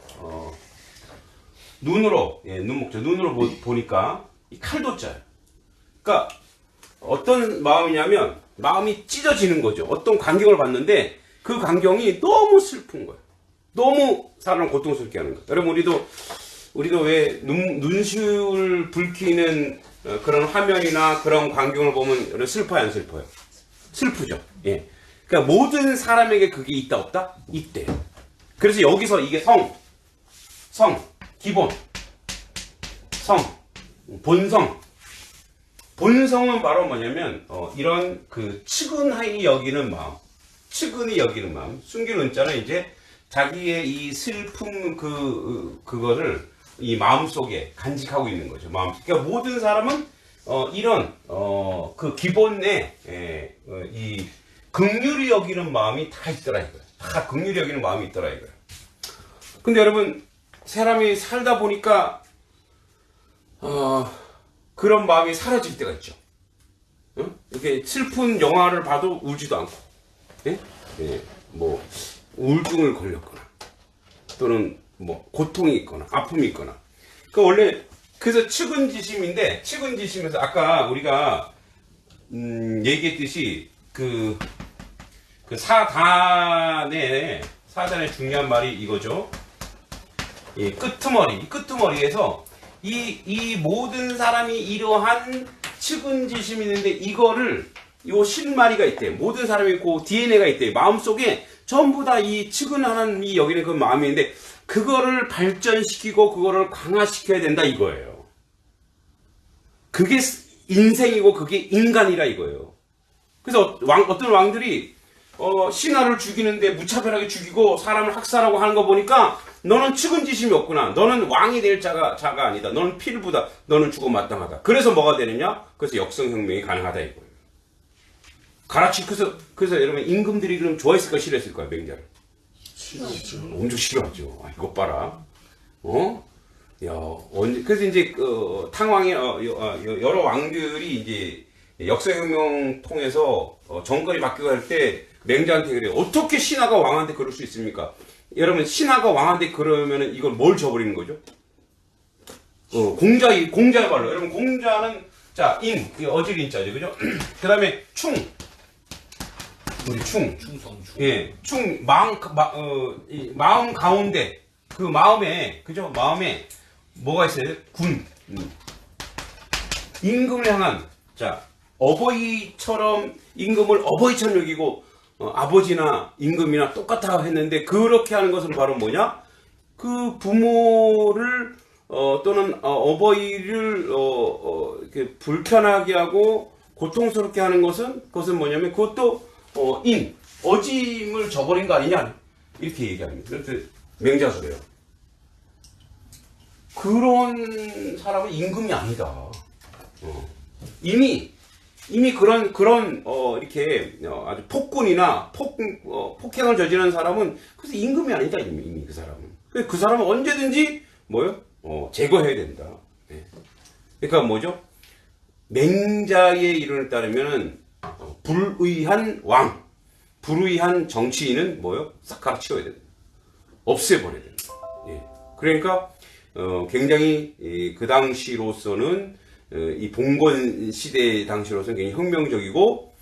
[SPEAKER 5] 눈으로, 눈목자. 눈으로 보니까 이 칼도자예요. 그러니까 어떤 마음이냐면 마음이 찢어지는 거죠. 어떤 광경을 봤는데 그 광경이 너무 슬픈 거예요. 너무 사람을 고통스럽게 하는 거예요. 여러분, 우리도 왜 눈시울 붉히는 그런 화면이나 그런 광경을 보면 슬퍼요, 안 슬퍼요? 슬프죠. 예. 그러니까 모든 사람에게 그게 있다, 없다? 있대요. 그래서 여기서 이게 기본, 본성은 바로 뭐냐면, 이런 측은하게 여기는 마음, 측은히 여기는 마음, 숨기는 은자는 이제 자기의 이 슬픔 그거를 이 마음 속에 간직하고 있는 거죠. 그러니까 모든 사람은 이런 그 기본에 이 긍휼히 여기는 마음이 다 있더라 이거예요. 다 긍휼히 여기는 마음이 있더라 이거예요. 근데 여러분, 사람이 살다 보니까 그런 마음이 사라질 때가 있죠. 이렇게 슬픈 영화를 봐도 울지도 않고, 뭐 우울증을 걸렸거나 또는 뭐 고통이 있거나 아픔이 있거나. 그래서 측은지심인데, 측은지심에서 아까 우리가 얘기했듯이 사단의 중요한 말이 이거죠. 이 끄트머리에서 이 모든 사람이 이러한 측은지심이 있는데, 이거를 요 실마리가 있대요. 모든 사람이 그 DNA가 있대요. 마음속에 전부 다 이 측은하는 이 여기는 그 마음이 있는데, 그거를 발전시키고 그거를 강화시켜야 된다 이거예요. 그게 인생이고 그게 인간이라 이거예요. 그래서 어떤 왕들이 신하를 죽이는데 무차별하게 죽이고 사람을 학살하고 하는 거 보니까, 너는 측은지심이 없구나. 너는 왕이 될 자가 아니다. 너는 필부다. 너는 죽어 마땅하다. 그래서 뭐가 되느냐? 그래서 역성혁명이 가능하다 이거예요. 그래서 여러분, 임금들이 그럼 좋아했을까 싫어했을까요? 맹자를
[SPEAKER 6] 싫어하죠.
[SPEAKER 5] 엄청 싫어하죠. 이것 봐라. 그래서 이제 탕왕의 여러 왕들이 이제 역사혁명 통해서 정권이 바뀌고 할 때 맹자한테 그래요. 어떻게 신하가 왕한테 그럴 수 있습니까? 여러분, 신하가 왕한테 그러면은 이걸 뭘 줘버리는 거죠? 공자의 말로. 여러분, 공자는 자, 어질인자죠, 그죠? 그 다음에
[SPEAKER 4] 충성충.
[SPEAKER 5] 예, 마음 가운데, 그 마음에, 그죠? 마음에 뭐가 있어요? 임금을 향한, 자, 임금을 어버이처럼 여기고, 아버지나 임금이나 똑같아 했는데, 그렇게 하는 것은 바로 뭐냐? 그 부모를, 또는 어버이를, 이렇게 불편하게 하고, 고통스럽게 하는 그것은 뭐냐면, 그것도, 어짐을 저버린 거 아니냐? 이렇게 얘기합니다. 그래서 맹자가 그래요. 그런 사람은 임금이 아니다. 이미 그런 이렇게 아주 폭군이나 폭행을 저지르는 사람은 그래서 임금이 아니다. 이미 그 사람은. 그 사람은 언제든지 제거해야 된다. 그러니까 뭐죠? 맹자의 이론에 따르면 불의한 왕, 불의한 정치인은 뭐요? 싹 갈아치워야 된다. 없애버려야 된다. 예. 그러니까 굉장히 그 당시로서는 이 봉건 시대 당시로서는 굉장히 혁명적이고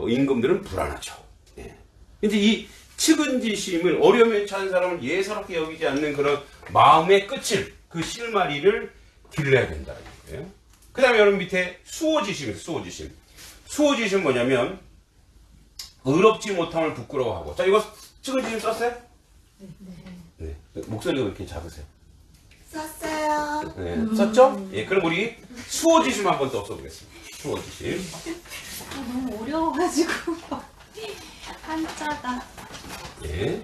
[SPEAKER 5] 임금들은 불안하죠. 예. 이제 이 측은지심을 어려움에 처한 사람을 예사롭게 여기지 않는 그런 마음의 끝을 그 실마리를 길러야 된다. 그 다음에 여러분 밑에 수호지심입니다. 수호지심. 수호지심은 뭐냐면 의롭지 못함을 부끄러워하고. 자, 이거 측은지심 썼어요? 네. 목소리가 왜 이렇게 작으세요?
[SPEAKER 1] 썼어요.
[SPEAKER 5] 네. 썼죠? 예, 그럼 우리 수호지심 한번 더 써보겠습니다. 수호지심.
[SPEAKER 3] 너무 어려워가지고 한자가.
[SPEAKER 5] 예.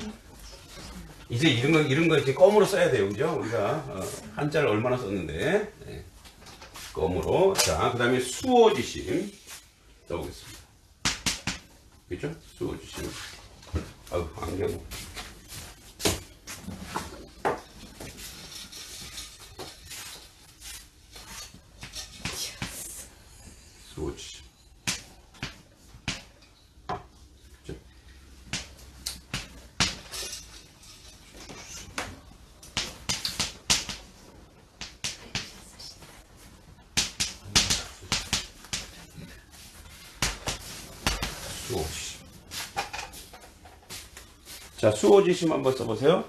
[SPEAKER 5] 이제 이런 거 이제 껌으로 써야 돼요. 그죠? 우리가 한자를 얼마나 썼는데. 네. 껌으로. 자, 그 다음에 수호지심 써보겠습니다. 그죠? 수호지심. 아유, 안경. 수호지심. 그죠? 수호지심. 자, 수호지심 한번 써보세요.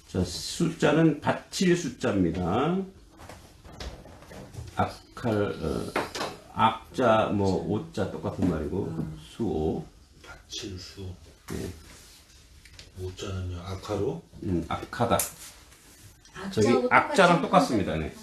[SPEAKER 5] 자, 숫자는 받칠 숫자입니다. 악자, 뭐, 오자 똑같은 말이고, 수호.
[SPEAKER 6] 받칠수.
[SPEAKER 5] 네.
[SPEAKER 6] 모자는요. 악화로.
[SPEAKER 5] 악하다. 저기 악자랑 똑같습니다. 네.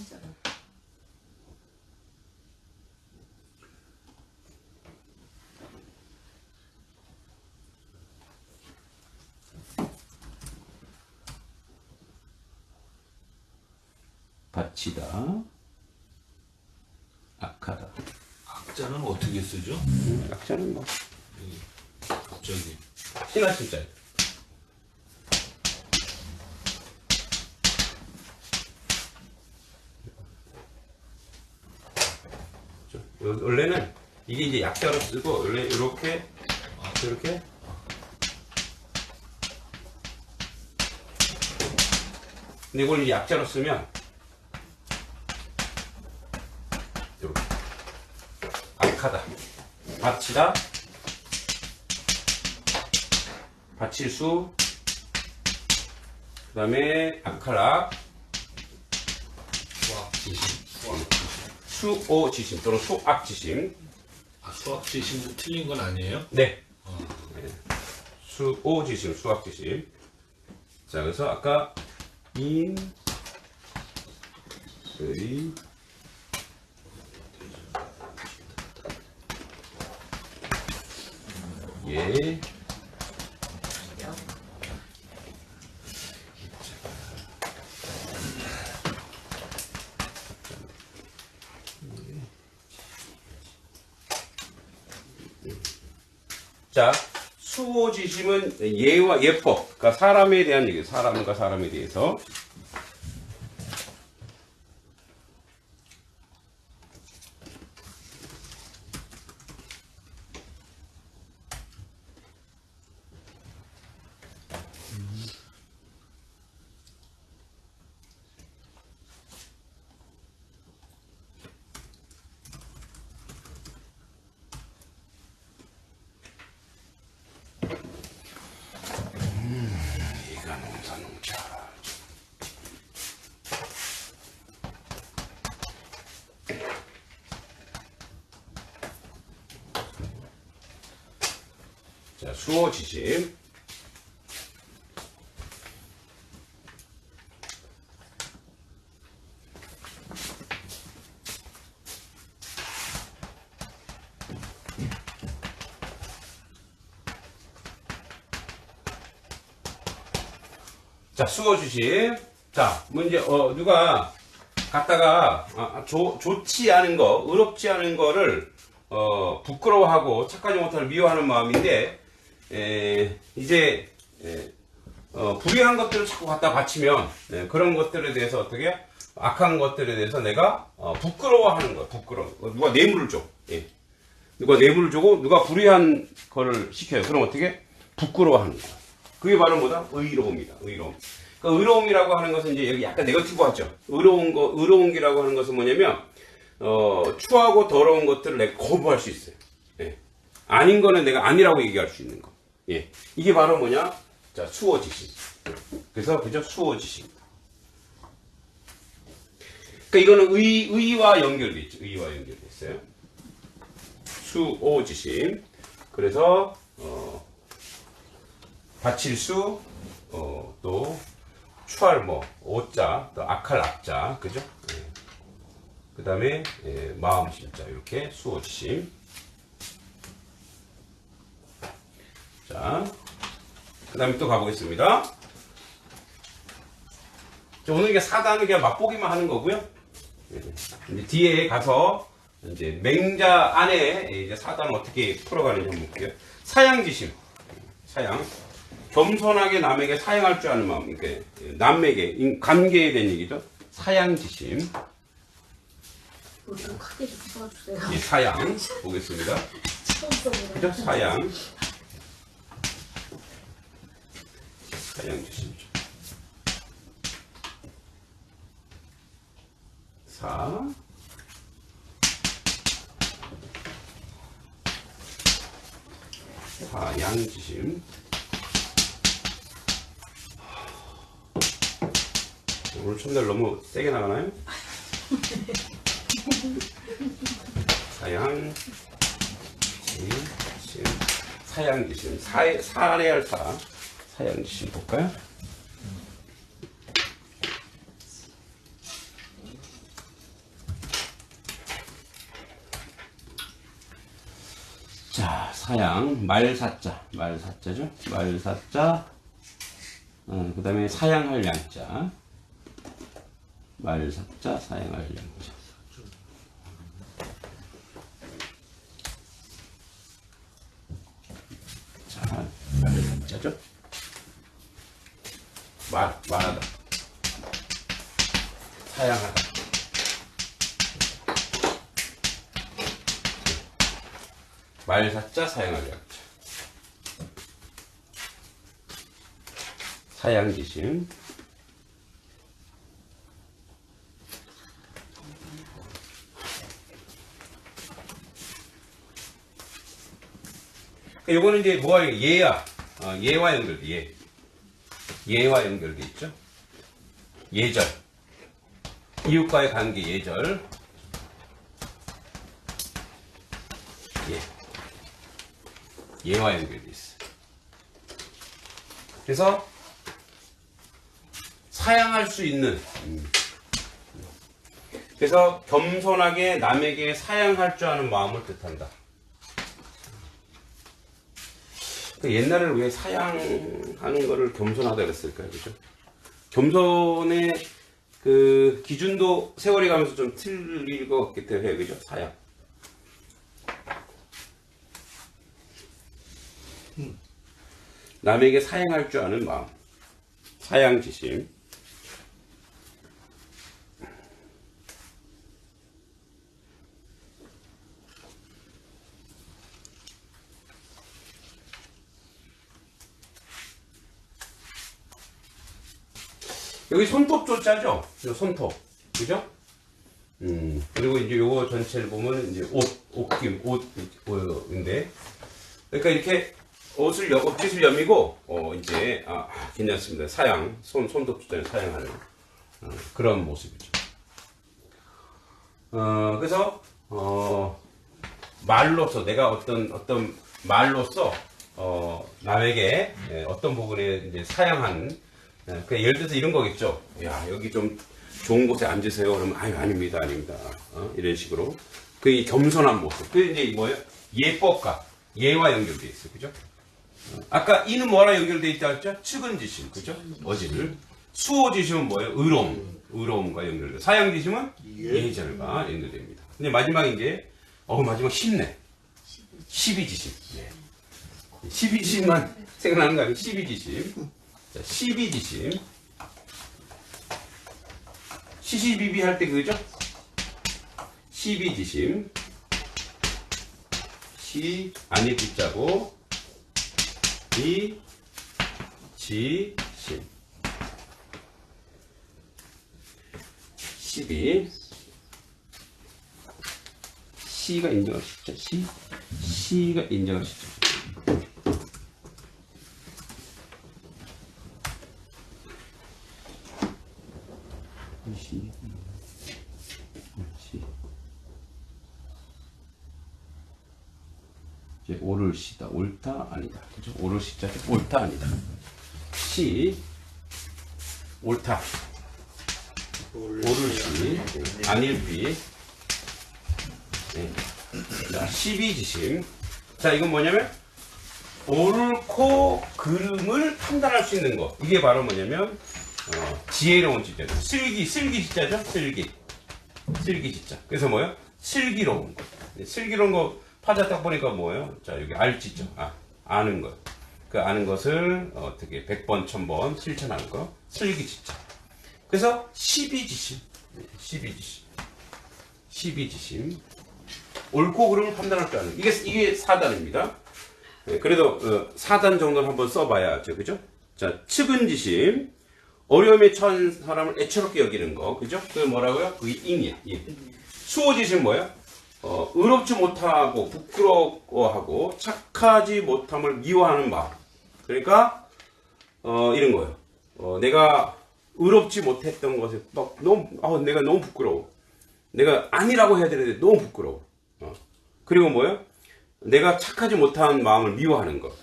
[SPEAKER 5] 받치다. 악하다.
[SPEAKER 6] 악자는 어떻게 쓰죠?
[SPEAKER 5] 악자는 뭐
[SPEAKER 6] 갑자기.
[SPEAKER 5] 신할 숫자예요. 원래는 이게 이제 약자로 쓰고 원래 이렇게 이렇게 근데 이걸 이제 약자로 쓰면 이렇게 악하다, 받치다, 받칠수, 그 다음에 악하라,
[SPEAKER 6] 수학지심.
[SPEAKER 5] 수오지심 또는 수악지심.
[SPEAKER 6] 아, 수학지심도 틀린 건 아니에요?
[SPEAKER 5] 네. 네. 수오지심, 수악지심. 자, 그래서 아까 인, 의, 예, 자, 수호지심은 예와 예법, 그러니까 사람에 대한 얘기예요. 사람과 사람에 대해서. 이가 농사. 자, 수호지심. 자, 수호지심. 자, 문제, 누가 갖다가, 좋지 않은 거, 의롭지 않은 거를, 부끄러워하고 착하지 못하는 미워하는 마음인데, 이제, 불의한 것들을 자꾸 갖다 바치면, 그런 것들에 대해서 어떻게, 악한 것들에 대해서 내가, 부끄러워하는 거야, 부끄러워. 누가 뇌물을 줘. 예. 누가 뇌물을 주고, 누가 불의한 거를 시켜요. 그럼 어떻게? 부끄러워하는 거야. 그게 바로 뭐다? 의로움이다, 의로움. 그러니까 의로움이라고 하는 것은 이제 여기 약간 네거티브하죠. 의로움이라고 하는 것은 뭐냐면, 추하고 더러운 것들을 내가 거부할 수 있어요. 예. 아닌 거는 내가 아니라고 얘기할 수 있는 거. 예. 이게 바로 뭐냐? 자, 수호지심. 그래서, 그죠? 수호지심입니다. 그러니까 이거는 의와 연결돼 있죠. 의와 연결돼 있어요. 수호지심. 그래서, 바칠 수, 또, 추할 뭐, 오자, 또 악할 악자, 그죠? 예. 그 다음에, 마음 심자, 이렇게 수호지심. 자, 그 다음에 또 가보겠습니다. 오늘 이게 4단은 그냥 맛보기만 하는 거고요. 이제 뒤에 가서, 이제 맹자 안에 이제 4단은 어떻게 풀어가는지 한번 볼게요. 사양지심. 사양. 겸손하게 남에게 사양할 줄 아는 마음. 그러니까 남에게, 관계에 대한 얘기죠. 사양지심.
[SPEAKER 2] 좀 크게 좀 써주세요.
[SPEAKER 5] 예, 사양. 보겠습니다.
[SPEAKER 2] 처음 써보는
[SPEAKER 5] 그죠? 사양. 사양지심이죠. 사양지심. 오늘 첫날 너무 세게 나가나요? 사양지심. 사례할 사양지심 볼까요? 자, 사양, 말사자죠? 말사자, 그 다음에 사양할 양자. 말사자, 사양할 양자. 자, 말사자죠? 말하다. 사양하다. 말사자, 사양할 양자. 사양지심. 요거는 이제 뭐가 예야. 예와 연결돼. 예와 연결돼 있죠. 예절. 이웃과의 관계 예절. 예와 연결돼 있어. 그래서 사양할 수 있는. 그래서 겸손하게 남에게 사양할 줄 아는 마음을 뜻한다. 옛날에는 왜 사양하는 거를 겸손하다 그랬을까요? 그죠? 겸손의 그 기준도 세월이 가면서 좀 틀릴 것 같기 때문에, 그죠? 사양. 남에게 사양할 줄 아는 마음. 사양지심. 여기 손톱 조자죠? 손톱. 그죠? 그리고 이제 요거 전체를 보면 이제 옷인데. 그러니까 이렇게 옷깃을 여미고, 이제, 괜찮습니다. 사양, 손톱 조자를 사양하는, 그런 모습이죠. 그래서, 말로써, 내가 어떤 말로써, 남에게 어떤 부분에 이제 사양한, 그 예를 들어서 이런 거겠죠. 야, 여기 좀 좋은 곳에 앉으세요. 그러면, 아닙니다. 이런 식으로. 그 겸손한 모습. 그 이제 뭐예요? 예법과 예와 연결돼 있어요. 그죠? 아까 이는 뭐랑 연결돼 있다 했죠? 측은지심. 그죠? 어지를. 수호지심은 뭐예요? 의로움과 연결돼. 사양지심은 예절과 연결됩니다. 근데 마지막 이제, 마지막 10네. 12지심. 네. 12지심만 생각나는 거 아니에요? 12지심. 자, 12지심. 시시비비 할 때 그죠? 12지심. 시, 안일 기자고, 이, 지, 심. 12. C가 인정할 수 있죠. C가 인정할 수 있죠. C. 이제 오를 시다. 옳다 아니다. 그죠? 오를 시자. 옳다 아니다. C. 옳다. 오를 시. 아닐 비. 네. 자, 12지심. 자, 이건 뭐냐면 옳고 그름을 판단할 수 있는 거. 이게 바로 뭐냐면 지혜로운 지자죠. 슬기 지자죠. 슬기 지자. 그래서 뭐요? 슬기로운 거. 슬기로운 거 파자 딱 보니까 뭐예요? 자, 여기 알지죠. 아는 것. 그 아는 것을 어떻게 100번 1000번 실천하는 거. 슬기 지자. 그래서 12지심. 12지심. 옳고 그름을 판단할 줄 아는. 이게 4단입니다. 네, 그래도 4단 정도는 한번 써봐야죠. 그죠? 자, 측은지심. 어려움에 처한 사람을 애처롭게 여기는 거. 그죠? 그게 뭐라고요? 그게 잉이야. 수호지심 뭐야? 의롭지 못하고 부끄러워하고 착하지 못함을 미워하는 마음. 그러니까 이런 거예요. 내가 의롭지 못했던 것에 막 내가 너무 부끄러워. 내가 아니라고 해야 되는데 너무 부끄러워. 그리고 뭐예요? 내가 착하지 못한 마음을 미워하는 것.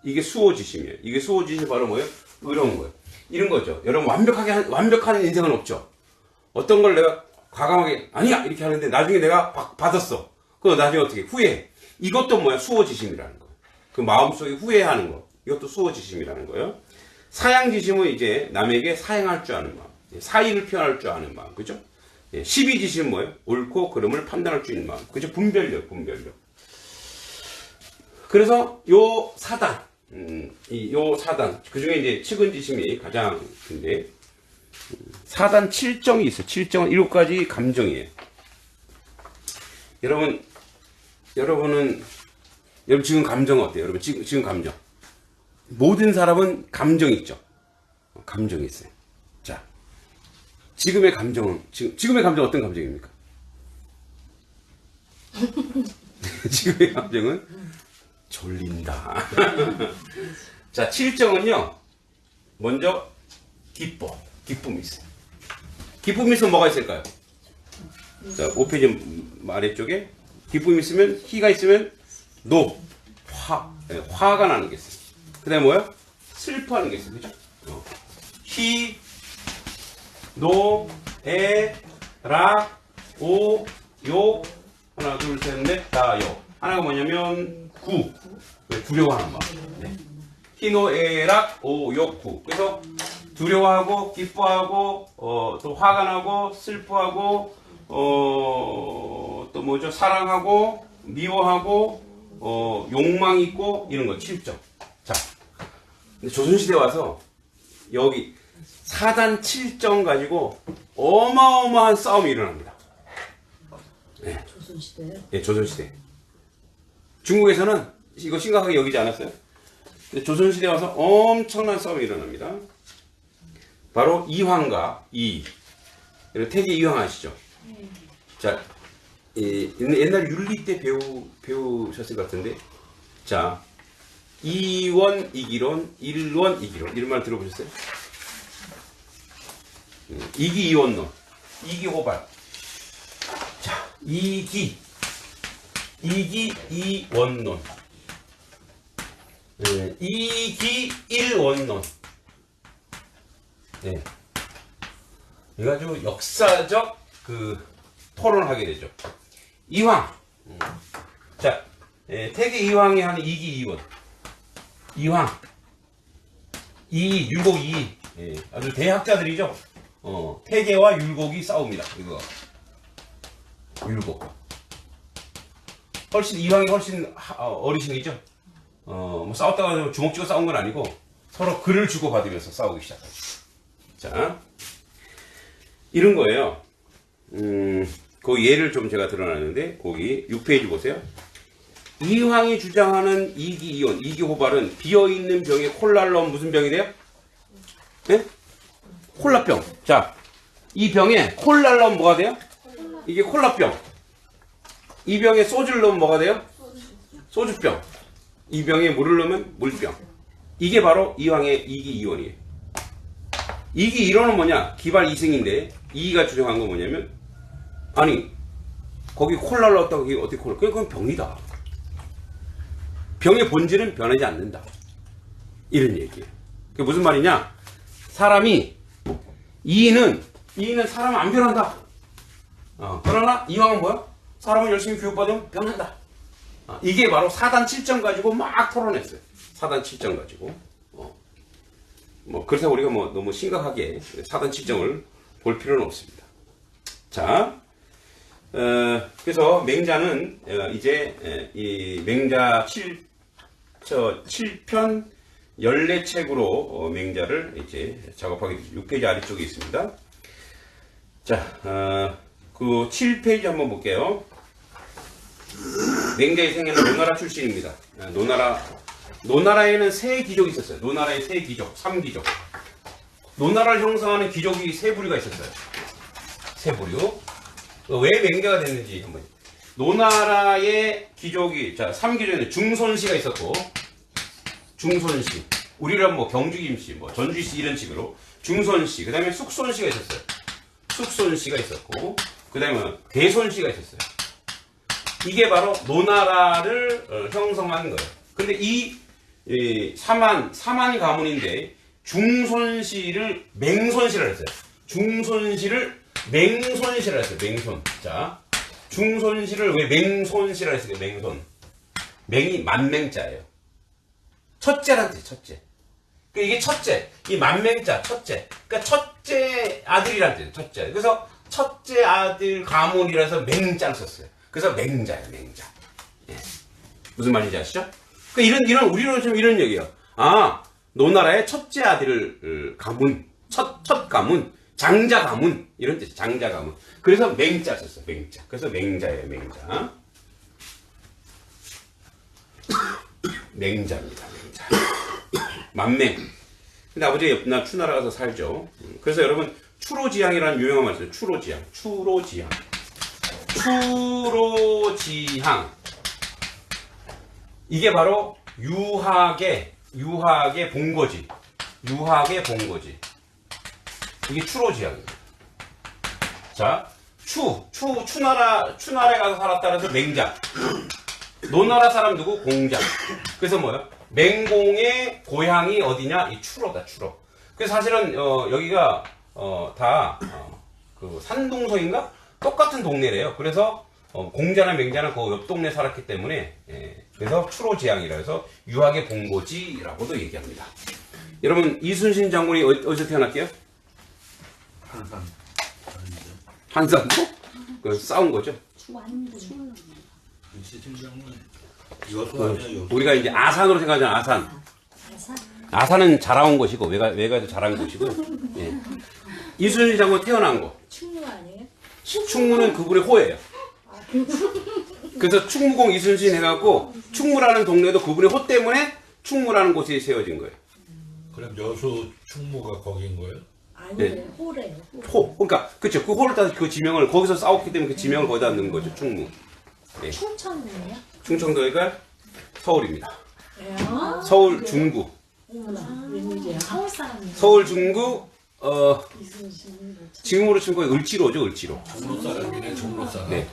[SPEAKER 5] 이게 수호지심이에요. 이게 수호지심이 바로 뭐예요? 의로운 거예요. 이런 거죠. 여러분 완벽한 인생은 없죠. 어떤 걸 내가 과감하게 아니야 이렇게 하는데 나중에 내가 받았어. 그거 나중에 어떻게 후회해. 이것도 뭐야? 수호지심이라는 거예요. 그 마음속에 후회하는 거. 이것도 수호지심이라는 거예요. 사양지심은 이제 남에게 사양할 줄 아는 마음. 사의를 표현할 줄 아는 마음. 그죠? 12지심은 뭐예요? 옳고 그름을 판단할 수 있는 마음. 그죠? 분별력. 그래서 요 4단, 요 4단, 그 중에 이제 측은지심이 가장 큰데, 4단 7정이 있어요. 7정은 7가지 감정이에요. 여러분 지금 감정 어때요? 여러분 지금 감정. 모든 사람은 감정이 있죠. 감정이 있어요. 자, 지금의 감정은 어떤 감정입니까? 지금의 감정은 졸린다. 자, 7정은요. 먼저 기쁨이 있어요. 기쁨이 있으면 뭐가 있을까요? 자, 5페이지 아래쪽에 기쁨이 있으면 희가 있으면 화가 나는 게 있어요. 그 다음에 뭐야? 슬퍼하는 게 있어요. 그죠? 희, 노, 에, 락, 오, 욕. 하나, 둘, 셋, 넷, 다, 요. 하나가 뭐냐면 두려워하는 마음. 네. 희, 노, 에, 락, 오, 욕, 구. 그래서 두려워하고 기뻐하고 또 화가 나고 슬퍼하고 또 뭐죠? 사랑하고 미워하고 욕망 있고 이런 거 7점. 자, 근데 조선시대 와서 여기 4단 7점 가지고 어마어마한 싸움이 일어납니다. 네.
[SPEAKER 2] 조선시대.
[SPEAKER 5] 네, 조선시대. 중국에서는 이거 심각하게 여기지 않았어요? 근데 조선시대 와서 엄청난 싸움이 일어납니다. 바로 이황과 태계 이황 아시죠? 자, 옛날 윤리 때 배우셨을 것 같은데, 자, 이원 이기론, 일원 이기론 이런 말 들어보셨어요? 이기 이원론, 이기 호발. 자, 이기 이원론, 이기 일원론. 네. 이거 아주 역사적 토론을 하게 되죠. 이황. 자, 태계 이황이 하는 이기 이원. 이황. 율곡 아주 대학자들이죠. 태계와 율곡이 싸웁니다. 이거. 율곡. 훨씬 이황이 훨씬 어리신이죠. 뭐 싸웠다가 주먹 쥐고 싸운 건 아니고 서로 글을 주고 받으면서 싸우기 시작하죠. 자, 이런 거예요. 그 예를 좀 제가 드러놨는데 거기 6페이지 보세요. 이황이 주장하는 이기이온, 이기호발은 비어있는 병에 콜라를 넣으면 무슨 병이 돼요? 네? 콜라병. 자, 이 병에 콜라를 넣으면 뭐가 돼요? 이게 콜라병. 이 병에 소주를 넣으면 뭐가 돼요? 소주병. 이 병에 물을 넣으면 물병. 이게 바로 이황의 이기이온이에요. 이기이론은 뭐냐? 기발 이승인데 이기가 주장한 건 뭐냐면 아니 거기 콜라를 넣었다고 그게 어떻게 콜라? 그건 병이다. 병의 본질은 변하지 않는다. 이런 얘기예요. 그게 무슨 말이냐? 사람이 이인은 사람은 안 변한다. 그러나 이황은 뭐야? 사람은 열심히 교육받으면 변한다. 이게 바로 4단 7점 가지고 막 토론했어요. 4단 7점 가지고. 뭐 그래서 우리가 뭐 너무 심각하게 4단 7점을 볼 필요는 없습니다. 자, 그래서 맹자는 이제 이 맹자 7편 14책으로 맹자를 이제 작업하게 되죠. 6페이지 아래쪽에 있습니다. 자, 그 7페이지 한번 볼게요. 맹자의 생애는 노나라 출신입니다. 노나라에는 세 귀족이 있었어요. 노나라에 세 귀족, 3귀족. 노나라를 형성하는 귀족이 세 부류가 있었어요. 세 부류. 왜 맹자가 됐는지 한번. 노나라의 귀족이, 자, 3귀족에는 중손씨가 있었고, 중손씨. 우리랑 뭐 경주김씨, 뭐 전주씨 이런 식으로. 중손씨. 그 다음에 숙손씨가 있었어요. 숙손씨가 있었고, 그 다음에 대손씨가 있었어요. 이게 바로 노나라를 형성한 거예요. 근데 이 사만 가문인데 중손씨를 맹손씨라 했어요. 중손씨를 맹손씨라 했어요. 맹손. 자, 중손씨를 왜 맹손씨라 했어요? 맹손. 맹이 만맹자예요. 첫째란 뜻이에요. 첫째. 그러니까 이게 첫째. 이 만맹자 첫째. 그러니까 첫째 아들이란 뜻이에요. 첫째. 그래서 첫째 아들 가문이라서 맹자를 썼어요. 그래서 맹자예요. 맹자. 예. 무슨 말인지 아시죠? 그러니까 우리로 좀 이런 얘기예요. 노나라의 첫째 아들을 가문, 첫 가문, 장자 가문 이런 뜻이 장자 가문. 그래서 맹자 썼어요. 맹자. 그래서 맹자예요. 맹자. 맹자입니다. 맹자. 만맹. 근데 아버지가 옆날 추나라 가서 살죠. 그래서 여러분 추로지향이라는 유명한 말 있어요. 추로지향. 추로지향. 추로지향. 이게 바로 유학의 본거지. 유학의 본거지. 이게 추로지향입니다. 자, 추나라에 가서 살았다 그래서 맹자. 노나라 사람 누구? 공자. 그래서 뭐야? 맹공의 고향이 어디냐? 이 추로다, 추로. 그래서 사실은 여기가 다 그 산동서인가? 똑같은 동네래요. 그래서 공자나 맹자는 그 옆 동네 살았기 때문에 그래서 추로지향이라 해서 유학의 본고지라고도 얘기합니다. 여러분 이순신 장군이 어디서 태어났게요? 한산도? 그 싸운 거죠.
[SPEAKER 6] 여수 아니야, 여수.
[SPEAKER 5] 우리가 이제 아산으로 생각하잖아. 아산은 자라온 곳이고 외가도 자란 곳이고. 예. 이순신 장군 태어난 곳.
[SPEAKER 1] 충무 아니에요?
[SPEAKER 5] 충무는 그분의 호예요. 그래서 충무공 이순신 해갖고 충무라는 동네도 그분의 호 때문에 충무라는 곳이 세워진 거예요.
[SPEAKER 6] 그럼 여수 충무가 거기인 거예요?
[SPEAKER 1] 아니에요.
[SPEAKER 5] 네.
[SPEAKER 1] 호래요.
[SPEAKER 5] 호. 그러니까 그렇죠. 그 호를 따서 그 지명을 거기서 싸웠기 때문에 그 지명을 거기다 넣는 거죠. 충무. 네.
[SPEAKER 1] 충청도예요?
[SPEAKER 5] 충청도가 서울입니다.
[SPEAKER 1] 아,
[SPEAKER 5] 서울 중구.
[SPEAKER 1] 어머나, 웬일이야. 서울 사람이에요.
[SPEAKER 5] 서울 중구
[SPEAKER 1] 이순신이
[SPEAKER 5] 지금으로 치면 거의 을지로죠. 을지로.
[SPEAKER 6] 종로 사람이네, 종로 사람.
[SPEAKER 5] 네.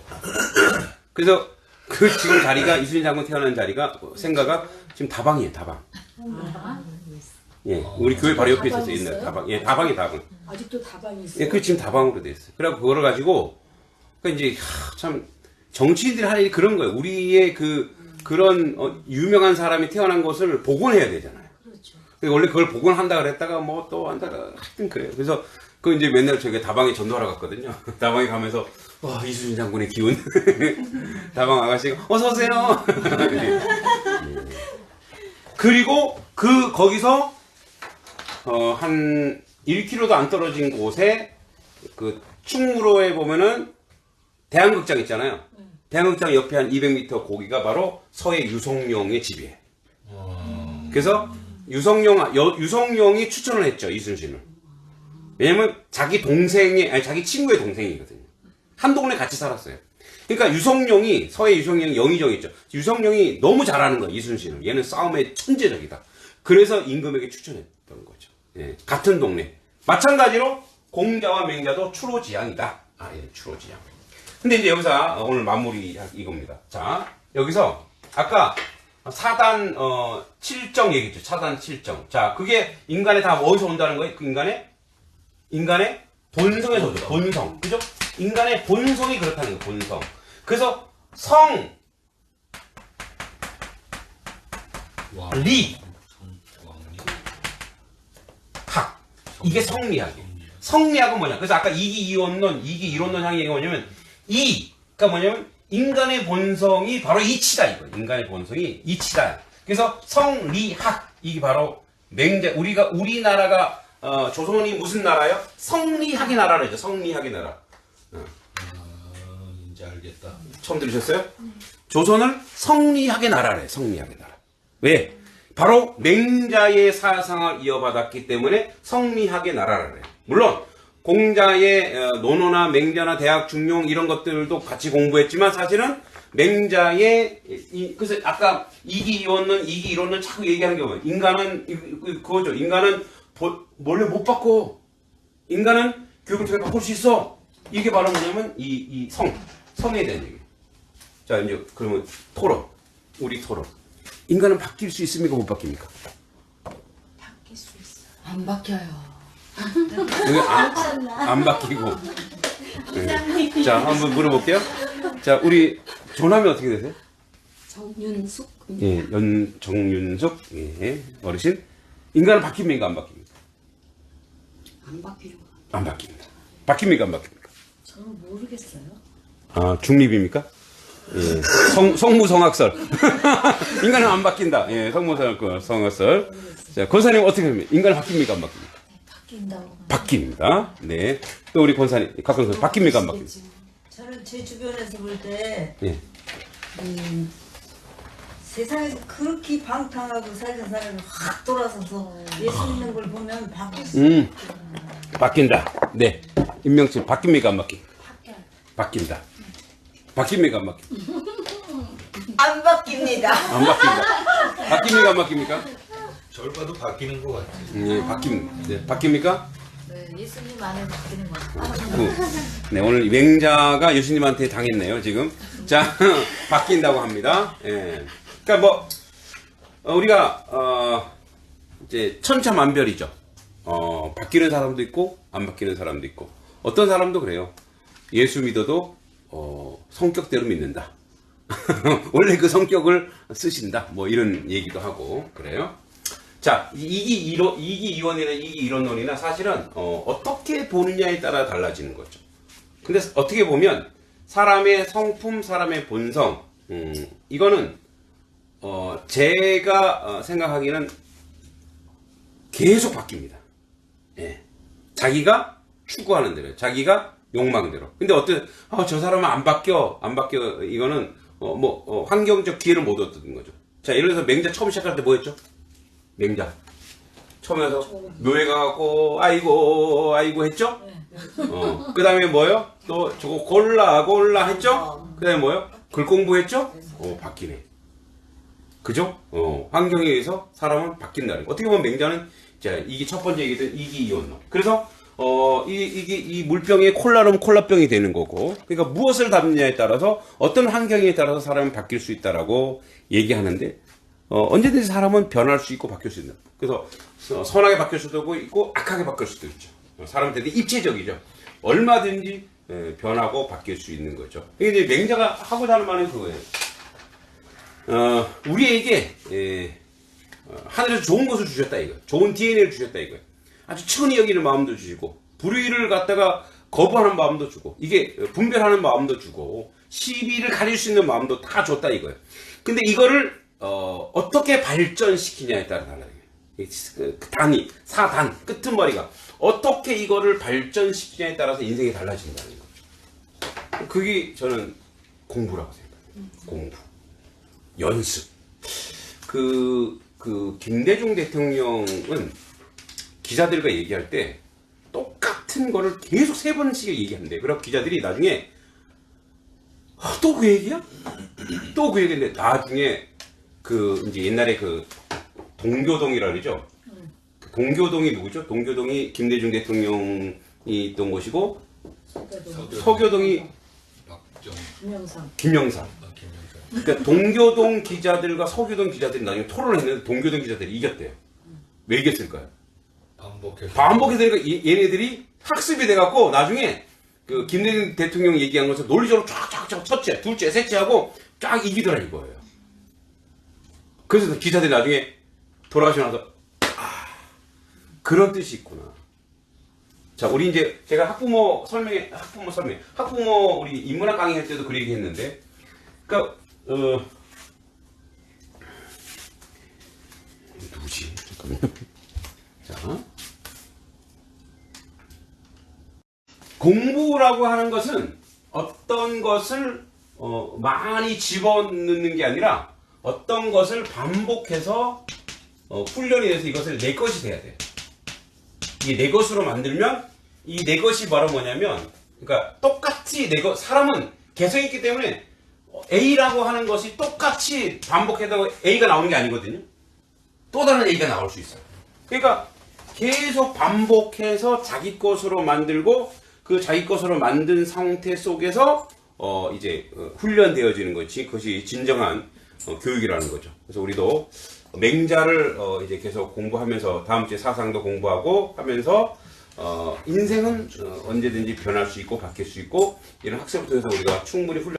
[SPEAKER 5] 그래서 그 지금 자리가 이순신 장군 태어난 자리가 생가가 지금 다방이에요. 다방. 예, 우리 교회 바로 옆에 있었어요. 옛날 다방. 예, 다방.
[SPEAKER 1] 아직도 다방이 있어요.
[SPEAKER 5] 예, 그 지금 다방으로 돼 있어요. 그래갖고 그거를 가지고 그러니까 이제 참 정치인들이 할 일이 그런 거예요. 우리의 그런 유명한 사람이 태어난 것을 복원해야 되잖아요.
[SPEAKER 1] 그렇죠.
[SPEAKER 5] 원래 그걸 복원한다 그랬다가 뭐 또 한다가 하여튼 그래요. 그래서 그 이제 맨날 저희가 다방에 전도하러 갔거든요. 다방에 가면서 이순신 장군의 기운. 다방 아가씨가 어서 오세요. 그리고 거기서 한 1km도 안 떨어진 곳에 그 충무로에 보면은 대한극장 있잖아요. 대한극장 옆에 한 200m 거기가 바로 서해 유성룡의 집이에요. 그래서 유성룡이 추천을 했죠, 이순신을. 왜냐면 자기 친구의 동생이거든요. 한 동네 같이 살았어요. 그러니까 유성룡이, 서해 유성룡 영의정 있죠. 유성룡이 너무 잘하는 거야, 이순신을. 얘는 싸움에 천재적이다. 그래서 임금에게 추천했던 거죠. 예, 같은 동네. 마찬가지로 공자와 맹자도 추로지향이다. 예, 추로지향. 근데 이제 여기서 오늘 마무리 이겁니다. 자, 여기서 아까 사단 7정 얘기했죠. 사단 7정. 자, 그게 인간의 다 어디서 온다는 거예요? 그 인간의 본성에서 오죠. 본성. 그죠? 인간의 본성이 그렇다는 거예요. 본성. 그래서 리 학. 이게 성리학이에요. 성리학은 뭐냐? 그래서 아까 이기이론론 향이 뭐냐면 그러니까 뭐냐면 인간의 본성이 바로 이치다 이거. 인간의 본성이 이치다. 그래서 성리학 이게 바로 우리나라가 조선이 무슨 나라요? 성리학의 나라죠. 성리학의 나라.
[SPEAKER 6] 이제 알겠다.
[SPEAKER 5] 처음 들으셨어요? 조선을 성리학의 나라래. 성리학의 나라. 왜? 바로 맹자의 사상을 이어받았기 때문에 성리학의 나라래. 물론 공자의 논어나 맹자나 대학 중용 이런 것들도 같이 공부했지만 사실은 맹자의 그래서 아까 이기이론론 자꾸 얘기하는 게 뭐예요? 인간은 그거죠. 인간은 원래 못 바꿔. 인간은 교육을 통해 바꿀 수 있어. 이게 바로 뭐냐면 이 성에 대한 얘기예요. 자, 이제 그러면 우리 토론. 인간은 바뀔 수 있습니까? 못 바뀝니까?
[SPEAKER 1] 바뀔 수 있어.
[SPEAKER 2] 안 바뀌어요.
[SPEAKER 5] 여기 안 바뀌고. 네. 자, 한번 물어볼게요. 자, 우리 조남이 어떻게 되세요?
[SPEAKER 1] 정윤숙.
[SPEAKER 5] 예, 정윤숙 예, 어르신. 인간은 바뀝니까? 안 바뀝니까?
[SPEAKER 2] 안 바뀌려고.
[SPEAKER 5] 안 바뀝니다. 바뀝니까? 안 바뀝니까?
[SPEAKER 2] 저는 모르겠어요.
[SPEAKER 5] 아, 중립입니까? 예, 성무성학설. 인간은 안 바뀐다. 예, 성무성학설. 자, 권사님 어떻게 됩니까? 인간은 바뀝니까? 안 바뀝니까?
[SPEAKER 1] 바뀐다고.
[SPEAKER 5] 바뀝니다. 네. 또 우리 권사님, 각권사님 바뀝니까? 안 바뀝니까?
[SPEAKER 3] 저는 제 주변에서 볼 때
[SPEAKER 5] 예.
[SPEAKER 3] 세상에서 그렇게 방탕하고 살던 사람이 확 돌아서서 예수 믿는 걸 보면 바뀔 수
[SPEAKER 5] 바뀐다. 네. 임명진 바뀝니까? 안 바뀝니까? 바뀐다. 바뀝니까? 안 바뀝니까?
[SPEAKER 3] 안 바뀝니다.
[SPEAKER 5] 안 바뀐다. 바뀝니까? 안 바뀝니까?
[SPEAKER 6] 절 봐도 바뀌는 것 같아요.
[SPEAKER 5] 예, 네, 바뀝니까?
[SPEAKER 2] 네, 예수님 안에 바뀌는 것 같아요.
[SPEAKER 5] 네, 오늘 맹자가 예수님한테 당했네요, 지금. 자, 바뀐다고 합니다. 예. 그러니까 우리가, 이제 천차만별이죠. 바뀌는 사람도 있고, 안 바뀌는 사람도 있고. 어떤 사람도 그래요. 예수 믿어도, 성격대로 믿는다. 원래 그 성격을 쓰신다. 뭐 이런 얘기도 하고, 그래요. 자, 이기이론이나 이기이론론이나 사실은 어떻게 보느냐에 따라 달라지는 거죠. 근데 어떻게 보면 사람의 성품, 사람의 본성, 이거는 제가 생각하기는 계속 바뀝니다. 예. 자기가 추구하는 대로, 자기가 욕망대로. 근데 저 사람은 안 바뀌어, 이거는 환경적 기회를 못 얻는 거죠. 자, 예를 들어서 맹자 처음 시작할 때 뭐 했죠? 맹자 처음에 와서 묘에 가고 아이고 했죠? 그 다음에 뭐요? 또 저거 골라 했죠? 그 다음에 뭐요? 글 공부했죠? 바뀌네. 그죠? 환경에 의해서 사람은 바뀐다는 거. 어떻게 보면 맹자는 자, 이게 첫 번째 얘기든 이기이온론. 그래서 이 물병이 콜라로면 콜라병이 되는 거고, 그러니까 무엇을 담느냐에 따라서 어떤 환경에 따라서 사람은 바뀔 수 있다라고 얘기하는데, 언제든지 사람은 변할 수 있고 바뀔 수 있는. 그래서 선하게 바뀔 수도 있고 악하게 바뀔 수도 있죠. 사람은 되게 입체적이죠. 얼마든지 변하고 바뀔 수 있는 거죠. 이게 이제 맹자가 하고자 하는 말은 그거예요. 우리에게 하늘에서 좋은 것을 주셨다 이거. 좋은 DNA를 주셨다 이거. 아주 천히 여기는 마음도 주시고 불의를 갖다가 거부하는 마음도 주고, 이게 분별하는 마음도 주고, 시비를 가릴 수 있는 마음도 다 줬다 이거예요. 근데 이거를 어떻게 발전시키냐에 따라 달라요. 단위, 사단, 끄트머리가 어떻게 이거를 발전시키냐에 따라서 인생이 달라진다는 거죠. 그게 저는 공부라고 생각해요. 공부, 연습. 김대중 대통령은 기자들과 얘기할 때 똑같은 거를 계속 3번씩 얘기한대. 그래서 기자들이 나중에 또 그 얘기야? 또 그 얘기인데 나중에 이제 옛날에 동교동이라 그러죠. 동교동이 누구죠? 동교동이 김대중 대통령이 있던 곳이고 서교동이
[SPEAKER 4] 박정
[SPEAKER 2] 김영삼.
[SPEAKER 5] 김영삼.
[SPEAKER 4] 김영삼.
[SPEAKER 5] 그러니까 동교동 기자들과 서교동 기자들이 나중에 토론을 했는데 동교동 기자들이 이겼대요. 왜 이겼을까요? 반복해서 얘네들이 학습이 돼갖고 나중에 김대중 대통령 얘기한 것을 논리적으로 쫙쫙쫙 첫째, 둘째, 셋째 하고 쫙 이기더라 이거예요. 그래서 기자들이 나중에 돌아가시고 나서 그런 뜻이 있구나. 자, 우리 이제 제가 학부모 우리 인문학 강의할 때도 그 얘기 했는데, 그러니까 누구지? 잠깐만요. 자, 공부라고 하는 것은 어떤 것을 많이 집어넣는 게 아니라 어떤 것을 반복해서 훈련이 돼서 이것을 내 것이 돼야 돼. 이게 내 것으로 만들면 이 내 것이 바로 뭐냐면, 그러니까 똑같이 사람은 개성이 있기 때문에 A라고 하는 것이 똑같이 반복해도 A가 나오는 게 아니거든요. 또 다른 A가 나올 수 있어요. 그러니까 계속 반복해서 자기 것으로 만들고 그 자기 것으로 만든 상태 속에서 이제 훈련되어지는 것이 그것이 진정한 교육이라는 거죠. 그래서 우리도 맹자를 이제 계속 공부하면서 다음 주에 사상도 공부하고 하면서 인생은 언제든지 변할 수 있고 바뀔 수 있고 이런 학습을 통해서 우리가 충분히 훈련